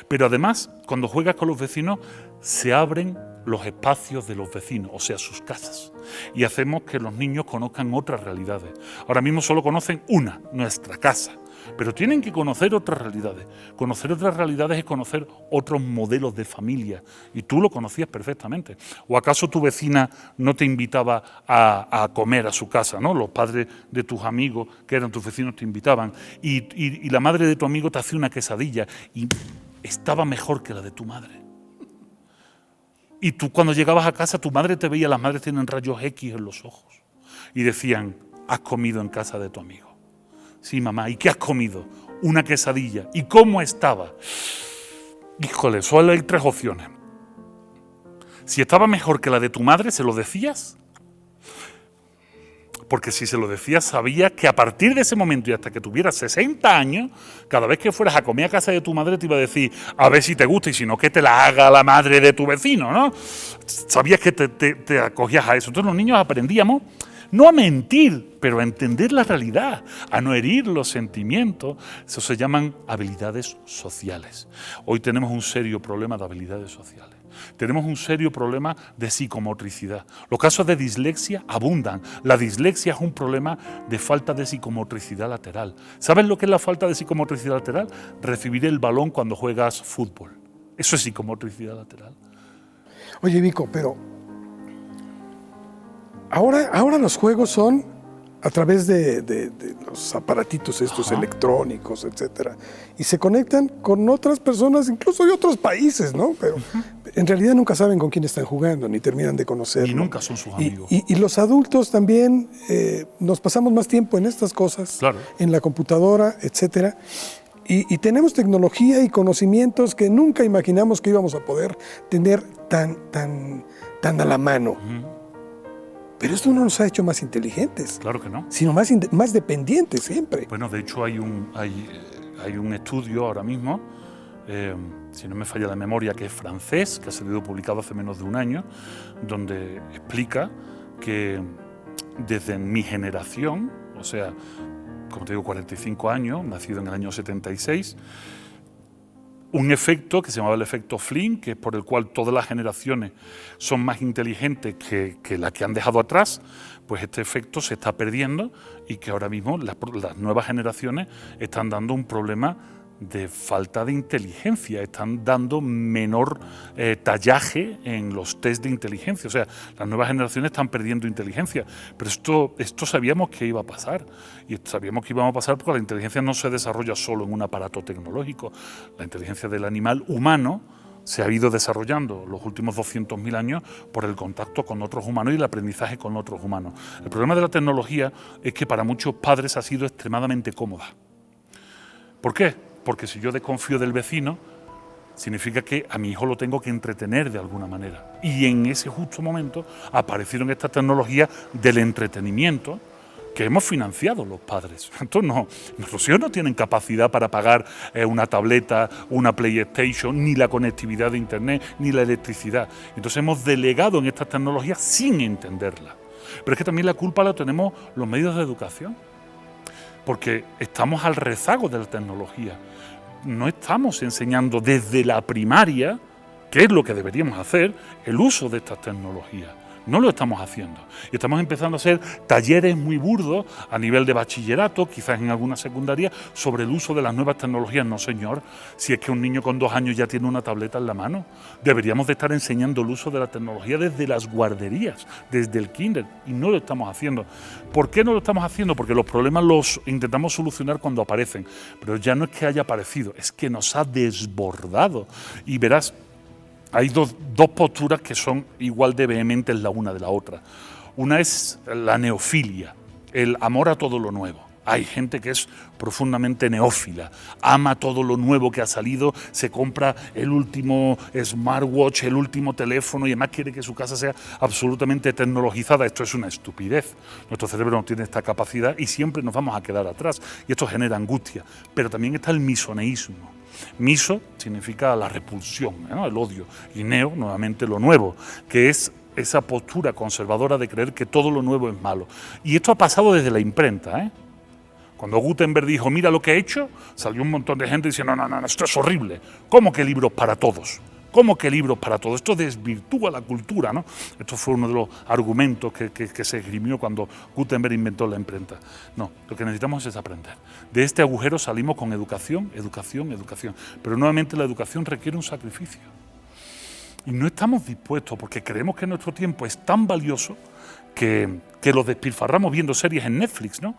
Pero además, cuando juegas con los vecinos, se abren los espacios de los vecinos, o sea, sus casas, y hacemos que los niños conozcan otras realidades. Ahora mismo solo conocen una, nuestra casa, pero tienen que conocer otras realidades. Conocer otras realidades es conocer otros modelos de familia, y tú lo conocías perfectamente. ¿O acaso tu vecina no te invitaba a comer a su casa, ¿no? Los padres de tus amigos, que eran tus vecinos, te invitaban, y la madre de tu amigo te hacía una quesadilla, y estaba mejor que la de tu madre. Y tú cuando llegabas a casa, tu madre te veía, las madres tienen rayos X en los ojos, y decían, has comido en casa de tu amigo. Sí, mamá, ¿y qué has comido? Una quesadilla. ¿Y cómo estaba? Híjole, solo hay 3 opciones. Si estaba mejor que la de tu madre, ¿se lo decías? Porque si se lo decías, sabías que a partir de ese momento y hasta que tuvieras 60 años, cada vez que fueras a comer a casa de tu madre te iba a decir, a ver si te gusta, y si no, que te la haga la madre de tu vecino, ¿no? Sabías que te acogías a eso. Entonces los niños aprendíamos no a mentir, pero a entender la realidad, a no herir los sentimientos. Eso se llaman habilidades sociales. Hoy tenemos un serio problema de habilidades sociales. Tenemos un serio problema de psicomotricidad. Los casos de dislexia abundan. La dislexia es un problema de falta de psicomotricidad lateral. ¿Sabes lo que es la falta de psicomotricidad lateral? Recibir el balón cuando juegas fútbol. Eso es psicomotricidad lateral. Oye, Vico, pero ahora los juegos son a través de los aparatitos estos electrónicos, etcétera, y se conectan con otras personas, incluso de otros países, ¿no? Pero en realidad nunca saben con quién están jugando, ni terminan de conocerlo. Y nunca son sus amigos. Y los adultos también nos pasamos más tiempo en estas cosas, claro, en la computadora, etcétera. Y tenemos tecnología y conocimientos que nunca imaginamos que íbamos a poder tener tan a la mano. Pero esto no nos ha hecho más inteligentes. Claro que no. Sino más dependientes siempre. Bueno, de hecho hay un estudio ahora mismo, si no me falla la memoria, que es francés, que ha sido publicado hace menos de un año, donde explica que desde mi generación, o sea, como te digo, 45 años, nacido en el año 76, un efecto que se llamaba el efecto Flynn, que es por el cual todas las generaciones son más inteligentes que las que han dejado atrás, pues este efecto se está perdiendo y que ahora mismo las nuevas generaciones están dando un problema de falta de inteligencia, están dando menor tallaje en los test de inteligencia. O sea, las nuevas generaciones están perdiendo inteligencia, pero esto sabíamos que iba a pasar, y sabíamos que iba a pasar porque la inteligencia no se desarrolla solo en un aparato tecnológico. La inteligencia del animal humano se ha ido desarrollando los últimos 200.000 años por el contacto con otros humanos y el aprendizaje con otros humanos. El problema de la tecnología es que para muchos padres ha sido extremadamente cómoda. ¿Por qué? Porque si yo desconfío del vecino, significa que a mi hijo lo tengo que entretener de alguna manera. Y en ese justo momento aparecieron estas tecnologías del entretenimiento que hemos financiado los padres. Entonces nuestros hijos no tienen capacidad para pagar una tableta, una PlayStation, ni la conectividad de Internet, ni la electricidad. Entonces hemos delegado en estas tecnologías sin entenderlas. Pero es que también la culpa la tenemos los medios de educación, porque estamos al rezago de la tecnología. No estamos enseñando desde la primaria, que es lo que deberíamos hacer, el uso de estas tecnologías. No lo estamos haciendo. Y estamos empezando a hacer talleres muy burdos a nivel de bachillerato, quizás en alguna secundaria, sobre el uso de las nuevas tecnologías. No, señor, si es que un niño con 2 años ya tiene una tableta en la mano. Deberíamos de estar enseñando el uso de la tecnología desde las guarderías, desde el kinder, y no lo estamos haciendo. ¿Por qué no lo estamos haciendo? Porque los problemas los intentamos solucionar cuando aparecen, pero ya no es que haya aparecido, es que nos ha desbordado. Y verás, hay dos posturas que son igual de vehementes la una de la otra. Una es la neofilia, el amor a todo lo nuevo. Hay gente que es profundamente neófila, ama todo lo nuevo que ha salido, se compra el último smartwatch, el último teléfono, y además quiere que su casa sea absolutamente tecnologizada. Esto es una estupidez. Nuestro cerebro no tiene esta capacidad y siempre nos vamos a quedar atrás. Y esto genera angustia. Pero también está el misoneísmo. Miso significa la repulsión, ¿no? El odio, y neo, nuevamente lo nuevo, que es esa postura conservadora de creer que todo lo nuevo es malo. Y esto ha pasado desde la imprenta, ¿eh? Cuando Gutenberg dijo, mira lo que he hecho, salió un montón de gente diciendo, no, esto es horrible. ¿Cómo que libros para todos? ¿Cómo que libros para todo? Esto desvirtúa la cultura, ¿no? Esto fue uno de los argumentos que se esgrimió cuando Gutenberg inventó la imprenta. No, lo que necesitamos es aprender. De este agujero salimos con educación, educación, educación. Pero nuevamente la educación requiere un sacrificio. Y no estamos dispuestos, porque creemos que nuestro tiempo es tan valioso que lo despilfarramos viendo series en Netflix, ¿no?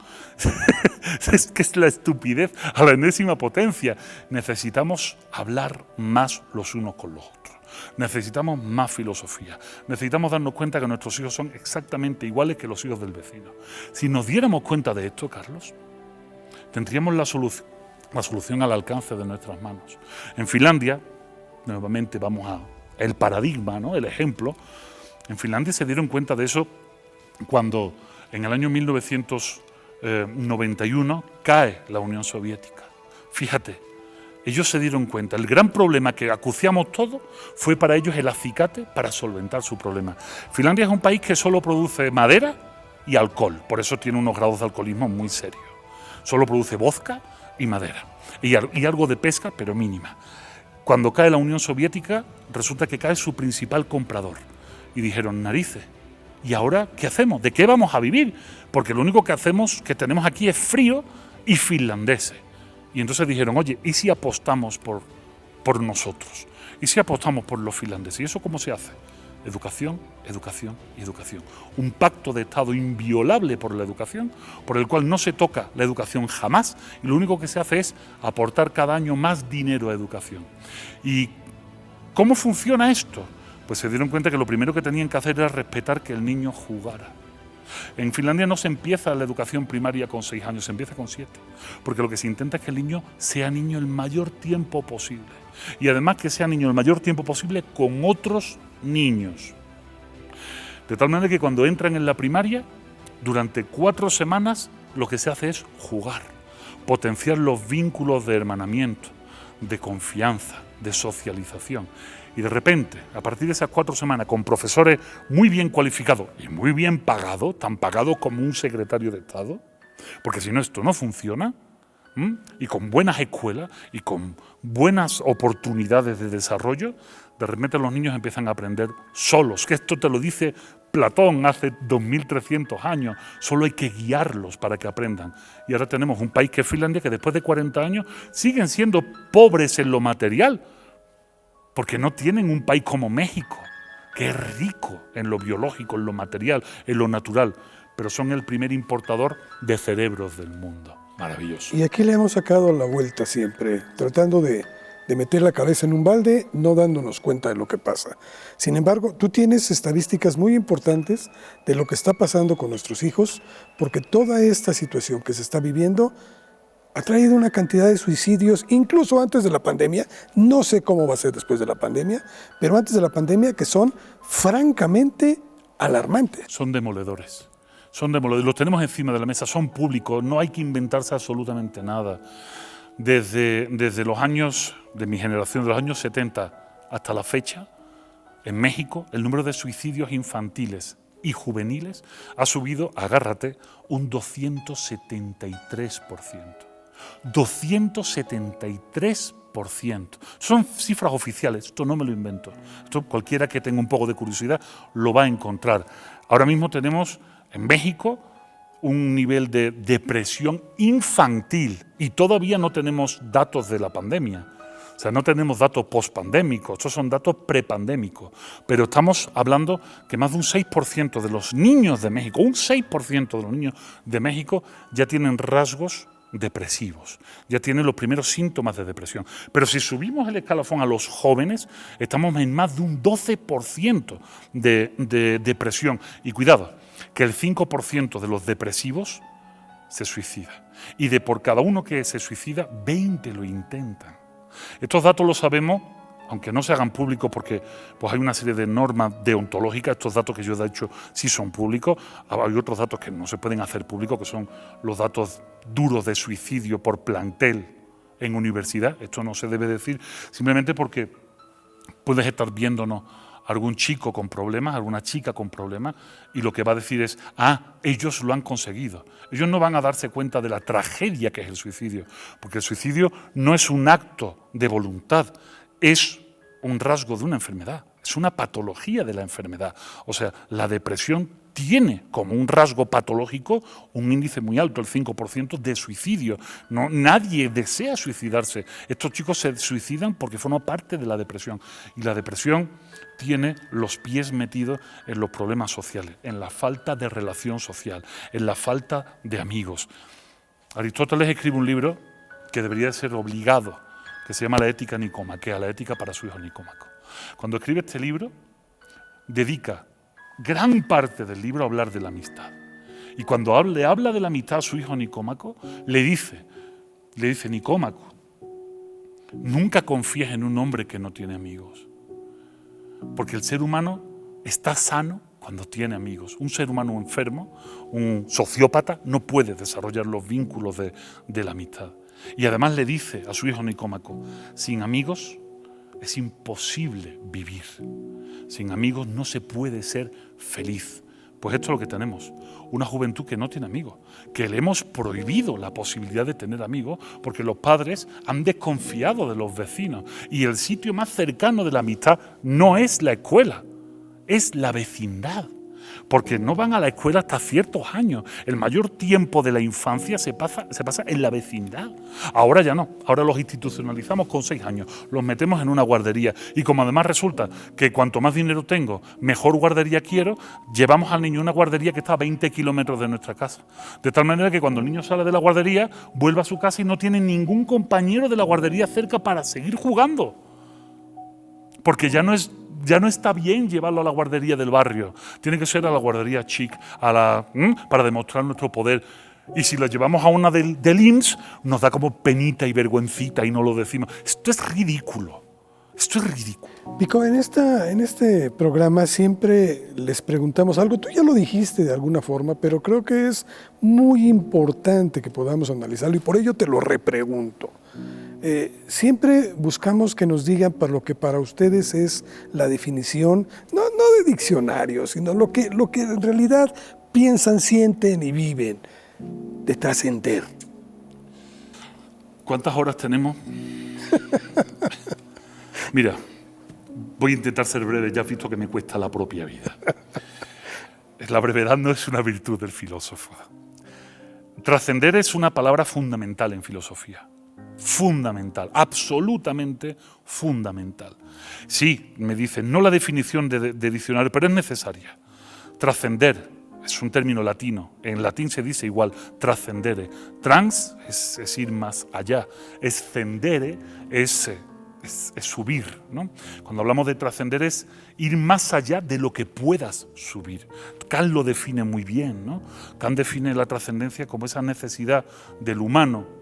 Es que es la estupidez a la enésima potencia. Necesitamos hablar más los unos con los otros. Necesitamos más filosofía. Necesitamos darnos cuenta que nuestros hijos son exactamente iguales que los hijos del vecino. Si nos diéramos cuenta de esto, Carlos, tendríamos la solución al alcance de nuestras manos. En Finlandia, nuevamente vamos a el paradigma, ¿no? El ejemplo. En Finlandia se dieron cuenta de eso cuando en el año 1991 cae la Unión Soviética. Fíjate, ellos se dieron cuenta. El gran problema que acuciamos todos fue para ellos el acicate para solventar su problema. Finlandia es un país que solo produce madera y alcohol, por eso tiene unos grados de alcoholismo muy serios. Solo produce vodka y madera, y algo de pesca, pero mínima. Cuando cae la Unión Soviética, resulta que cae su principal comprador. Y dijeron, narices, ¿y ahora qué hacemos? ¿De qué vamos a vivir? Porque lo único que tenemos aquí es frío y finlandeses. Y entonces dijeron, oye, ¿y si apostamos por nosotros? ¿Y si apostamos por los finlandeses? ¿Y eso cómo se hace? Educación, educación y educación. Un pacto de Estado inviolable por la educación, por el cual no se toca la educación jamás, y lo único que se hace es aportar cada año más dinero a educación. ¿Y cómo funciona esto? Pues se dieron cuenta que lo primero que tenían que hacer era respetar que el niño jugara. En Finlandia no se empieza la educación primaria con 6 años, se empieza con 7, porque lo que se intenta es que el niño sea niño el mayor tiempo posible, y además que sea niño el mayor tiempo posible con otros niños. De tal manera que cuando entran en la primaria, durante 4 semanas lo que se hace es jugar, potenciar los vínculos de hermanamiento, de confianza, de socialización. Y de repente, a partir de esas 4 semanas, con profesores muy bien cualificados y muy bien pagados, tan pagados como un secretario de Estado, porque si no esto no funciona, y con buenas escuelas y con buenas oportunidades de desarrollo, de repente los niños empiezan a aprender solos, que esto te lo dice Platón hace 2300 años, solo hay que guiarlos para que aprendan. Y ahora tenemos un país que es Finlandia, que después de 40 años siguen siendo pobres en lo material, porque no tienen un país como México, que es rico en lo biológico, en lo material, en lo natural, pero son el primer importador de cerebros del mundo. Maravilloso. Y aquí le hemos sacado la vuelta siempre, tratando de meter la cabeza en un balde, no dándonos cuenta de lo que pasa. Sin embargo, tú tienes estadísticas muy importantes de lo que está pasando con nuestros hijos, porque toda esta situación que se está viviendo ha traído una cantidad de suicidios, incluso antes de la pandemia, no sé cómo va a ser después de la pandemia, pero antes de la pandemia, que son francamente alarmantes. Son demoledores. Los tenemos encima de la mesa, son públicos, no hay que inventarse absolutamente nada. Desde los años de mi generación, de los años 70 hasta la fecha, en México el número de suicidios infantiles y juveniles ha subido, agárrate, un 273%. 273%. Son cifras oficiales, esto no me lo invento. Esto cualquiera que tenga un poco de curiosidad lo va a encontrar. Ahora mismo tenemos en México un nivel de depresión infantil y todavía no tenemos datos de la pandemia. O sea, no tenemos datos pospandémicos, estos son datos prepandémicos. Pero estamos hablando que más de un 6% de los niños de México, un 6% de los niños de México ya tienen rasgos depresivos, ya tienen los primeros síntomas de depresión. Pero si subimos el escalafón a los jóvenes, estamos en más de un 12% de depresión. Y cuidado, que el 5% de los depresivos se suicida. Y de por cada uno que se suicida, 20 lo intentan. Estos datos los sabemos, aunque no se hagan públicos porque pues hay una serie de normas deontológicas. Estos datos que yo he dicho sí son públicos. Hay otros datos que no se pueden hacer públicos, que son los datos duros de suicidio por plantel en universidad. Esto no se debe decir simplemente porque puedes estar viéndonos algún chico con problemas, alguna chica con problemas, y lo que va a decir es, ellos lo han conseguido. Ellos no van a darse cuenta de la tragedia que es el suicidio, porque el suicidio no es un acto de voluntad, es un rasgo de una enfermedad, es una patología de la enfermedad. O sea, la depresión tiene como un rasgo patológico un índice muy alto, el 5% de suicidio. No, nadie desea suicidarse. Estos chicos se suicidan porque forman parte de la depresión. Y la depresión tiene los pies metidos en los problemas sociales, en la falta de relación social, en la falta de amigos. Aristóteles escribe un libro que debería ser obligado, que se llama La Ética Nicomaquea, la ética para su hijo Nicómaco. Cuando escribe este libro, dedica gran parte del libro a hablar de la amistad. Y cuando le habla de la amistad a su hijo Nicómaco, le dice, Nicómaco, nunca confíes en un hombre que no tiene amigos. Porque el ser humano está sano cuando tiene amigos. Un ser humano enfermo, un sociópata, no puede desarrollar los vínculos de la amistad. Y además le dice a su hijo Nicómaco, sin amigos es imposible vivir. Sin amigos no se puede ser feliz. Pues esto es lo que tenemos, una juventud que no tiene amigos, que le hemos prohibido la posibilidad de tener amigos porque los padres han desconfiado de los vecinos y el sitio más cercano de la amistad no es la escuela, es la vecindad. Porque no van a la escuela hasta ciertos años. El mayor tiempo de la infancia se pasa en la vecindad. Ahora ya no, ahora los institucionalizamos con 6 años, los metemos en una guardería y como además resulta que cuanto más dinero tengo, mejor guardería quiero, llevamos al niño a una guardería que está a 20 kilómetros de nuestra casa. De tal manera que cuando el niño sale de la guardería, vuelve a su casa y no tiene ningún compañero de la guardería cerca para seguir jugando. Porque ya no está bien llevarlo a la guardería del barrio. Tiene que ser a la guardería chic, para demostrar nuestro poder. Y si la llevamos a una del IMSS, nos da como penita y vergüencita y no lo decimos. Esto es ridículo. Esto es ridículo. Pico, en este programa siempre les preguntamos algo. Tú ya lo dijiste de alguna forma, pero creo que es muy importante que podamos analizarlo y por ello te lo repregunto. Siempre buscamos que nos digan para lo que para ustedes es la definición, no de diccionario, sino lo que en realidad piensan, sienten y viven de trascender. ¿Cuántas horas tenemos? Mira, voy a intentar ser breve, ya has visto que me cuesta la propia vida. La brevedad no es una virtud del filósofo. Trascender es una palabra fundamental en filosofía. Fundamental, absolutamente fundamental. Sí, me dicen, no la definición de diccionario, pero es necesaria. Trascender es un término latino, en latín se dice igual, trascendere. Trans es ir más allá, escendere es subir, ¿no? Cuando hablamos de trascender es ir más allá de lo que puedas subir. Kant lo define muy bien, ¿no? Kant define la trascendencia como esa necesidad del humano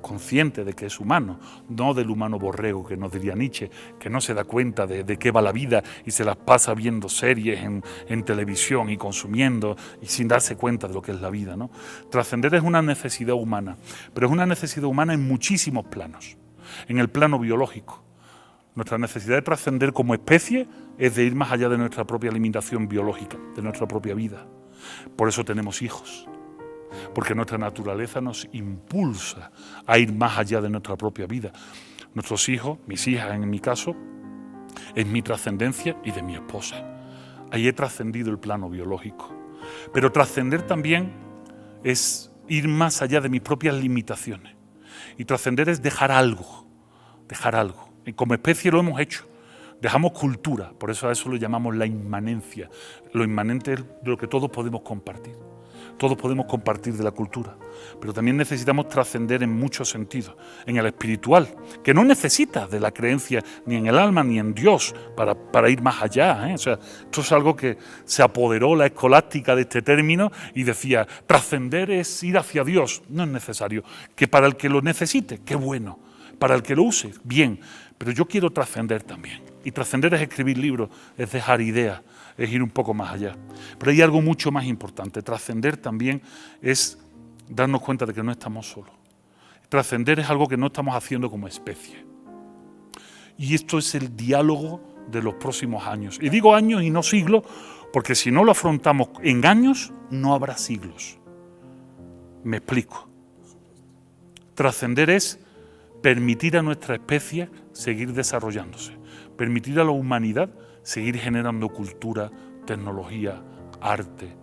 consciente de que es humano, no del humano borrego, que nos diría Nietzsche, que no se da cuenta de qué va la vida y se las pasa viendo series en televisión y consumiendo y sin darse cuenta de lo que es la vida, ¿no? Trascender es una necesidad humana, pero es una necesidad humana en muchísimos planos. En el plano biológico, nuestra necesidad de trascender como especie es de ir más allá de nuestra propia limitación biológica, de nuestra propia vida. Por eso tenemos hijos. Porque nuestra naturaleza nos impulsa a ir más allá de nuestra propia vida. Nuestros hijos, mis hijas en mi caso, es mi trascendencia y de mi esposa. Ahí he trascendido el plano biológico. Pero trascender también es ir más allá de mis propias limitaciones. Y trascender es dejar algo, dejar algo. Y como especie lo hemos hecho. Dejamos cultura, por eso a eso lo llamamos la inmanencia. Lo inmanente es de lo que todos podemos compartir. Todos podemos compartir de la cultura, pero también necesitamos trascender en muchos sentidos, en el espiritual, que no necesita de la creencia ni en el alma ni en Dios para ir más allá, ¿eh? O sea, esto es algo que se apoderó la escolástica de este término y decía, trascender es ir hacia Dios. No es necesario, que para el que lo necesite, qué bueno, para el que lo use, bien, pero yo quiero trascender también. Y trascender es escribir libros, es dejar ideas, es ir un poco más allá. Pero hay algo mucho más importante. Trascender también es darnos cuenta de que no estamos solos. Trascender es algo que no estamos haciendo como especie. Y esto es el diálogo de los próximos años. Y digo años y no siglos, porque si no lo afrontamos en años, no habrá siglos. Me explico. Trascender es permitir a nuestra especie seguir desarrollándose, permitir a la humanidad seguir generando cultura, tecnología, arte,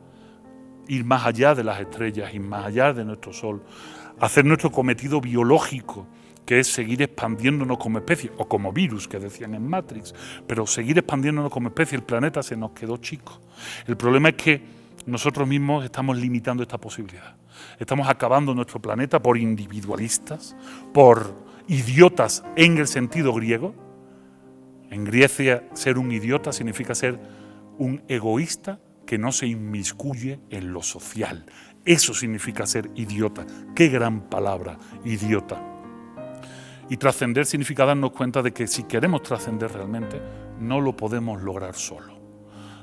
ir más allá de las estrellas, ir más allá de nuestro sol, hacer nuestro cometido biológico, que es seguir expandiéndonos como especie, o como virus, que decían en Matrix, pero seguir expandiéndonos como especie. El planeta se nos quedó chico. El problema es que nosotros mismos estamos limitando esta posibilidad. Estamos acabando nuestro planeta por individualistas, por idiotas en el sentido griego. En Grecia, ser un idiota significa ser un egoísta que no se inmiscuye en lo social. Eso significa ser idiota. Qué gran palabra, idiota. Y trascender significa darnos cuenta de que si queremos trascender realmente, no lo podemos lograr solo.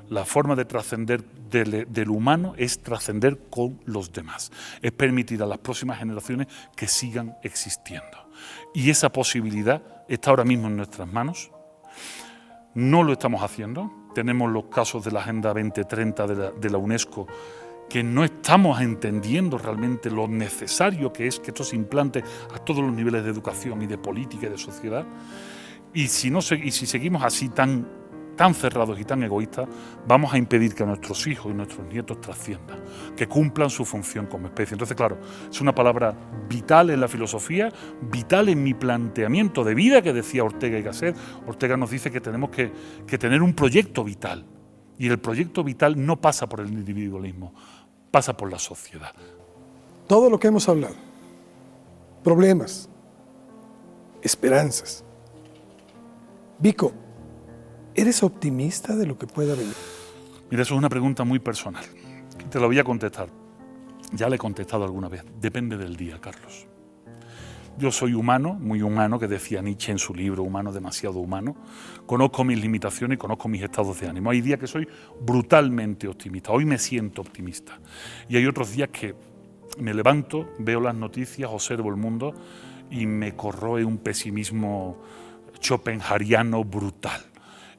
La forma de trascender del humano es trascender con los demás. Es permitir a las próximas generaciones que sigan existiendo. Y esa posibilidad está ahora mismo en nuestras manos. No lo estamos haciendo. Tenemos los casos de la Agenda 2030 de la UNESCO, que no estamos entendiendo realmente lo necesario que es que esto se implante a todos los niveles de educación y de política y de sociedad. Y si seguimos así tan cerrados y tan egoístas, vamos a impedir que nuestros hijos y nuestros nietos trasciendan, que cumplan su función como especie. Entonces, claro, es una palabra vital en la filosofía, vital en mi planteamiento de vida, que decía Ortega y Gasset. Ortega nos dice que tenemos que tener un proyecto vital, y el proyecto vital no pasa por el individualismo, pasa por la sociedad. Todo lo que hemos hablado, problemas, esperanzas. Vico, ¿eres optimista de lo que pueda venir? Mira, eso es una pregunta muy personal. Te la voy a contestar. Ya le he contestado alguna vez. Depende del día, Carlos. Yo soy humano, muy humano, que decía Nietzsche en su libro Humano, demasiado humano. Conozco mis limitaciones y conozco mis estados de ánimo. Hay días que soy brutalmente optimista. Hoy me siento optimista. Y hay otros días que me levanto, veo las noticias, observo el mundo y me corroe un pesimismo schopenhaueriano brutal.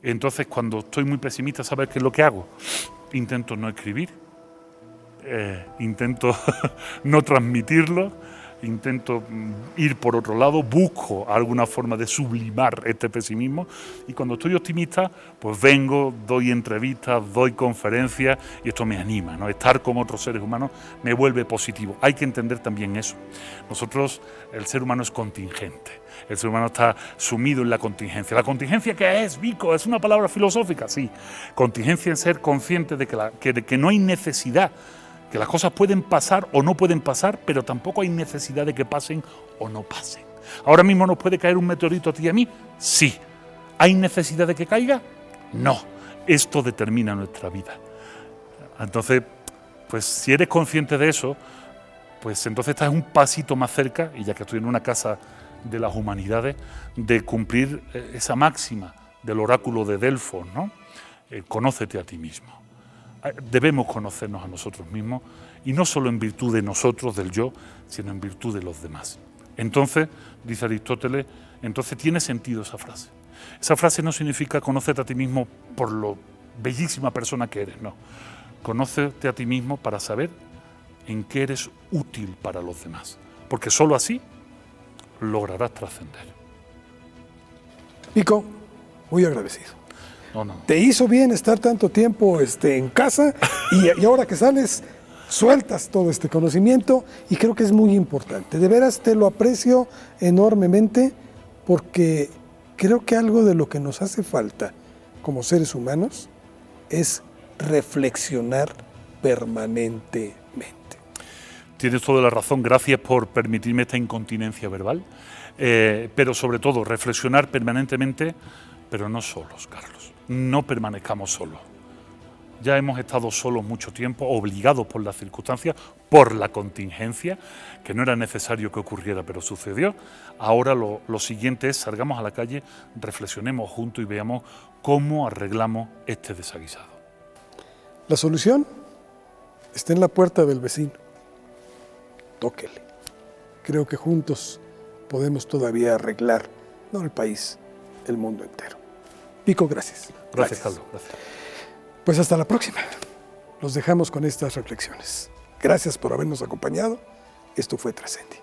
Entonces, cuando estoy muy pesimista, ¿sabes qué es lo que hago? Intento no escribir, intento no transmitirlo, intento ir por otro lado, busco alguna forma de sublimar este pesimismo, y cuando estoy optimista, pues vengo, doy entrevistas, doy conferencias, y esto me anima, ¿no? Estar con otros seres humanos me vuelve positivo. Hay que entender también eso. Nosotros, el ser humano es contingente. El ser humano está sumido en la contingencia. ¿La contingencia qué es, Vico? ¿Es una palabra filosófica? Sí. Contingencia en ser consciente de que no hay necesidad, que las cosas pueden pasar o no pueden pasar, pero tampoco hay necesidad de que pasen o no pasen. ¿Ahora mismo nos puede caer un meteorito a ti y a mí? Sí. ¿Hay necesidad de que caiga? No. Esto determina nuestra vida. Entonces, pues si eres consciente de eso, pues entonces estás un pasito más cerca, y ya que estoy en una casa de las humanidades, de cumplir esa máxima del oráculo de Delfos, ¿no? Conócete a ti mismo. Debemos conocernos a nosotros mismos, y no solo en virtud de nosotros, del yo, sino en virtud de los demás. Entonces, dice Aristóteles, entonces tiene sentido esa frase. Esa frase no significa conócete a ti mismo por lo bellísima persona que eres, no. Conócete a ti mismo para saber en qué eres útil para los demás, porque solo así lograrás trascender. Vico, muy agradecido. No. Te hizo bien estar tanto tiempo en casa y ahora que sales, sueltas todo este conocimiento, y creo que es muy importante. De veras te lo aprecio enormemente, porque creo que algo de lo que nos hace falta como seres humanos es reflexionar permanentemente. Tienes toda la razón, gracias por permitirme esta incontinencia verbal, pero sobre todo reflexionar permanentemente, pero no solos, Carlos. No permanezcamos solos. Ya hemos estado solos mucho tiempo, obligados por las circunstancias, por la contingencia, que no era necesario que ocurriera, pero sucedió. Ahora lo siguiente es, salgamos a la calle, reflexionemos juntos y veamos cómo arreglamos este desaguisado. La solución está en la puerta del vecino. Tóquele. Creo que juntos podemos todavía arreglar, no el país, el mundo entero. Vico, gracias. Gracias, Carlos. Gracias. Pues hasta la próxima. Los dejamos con estas reflexiones. Gracias por habernos acompañado. Esto fue Trascendi.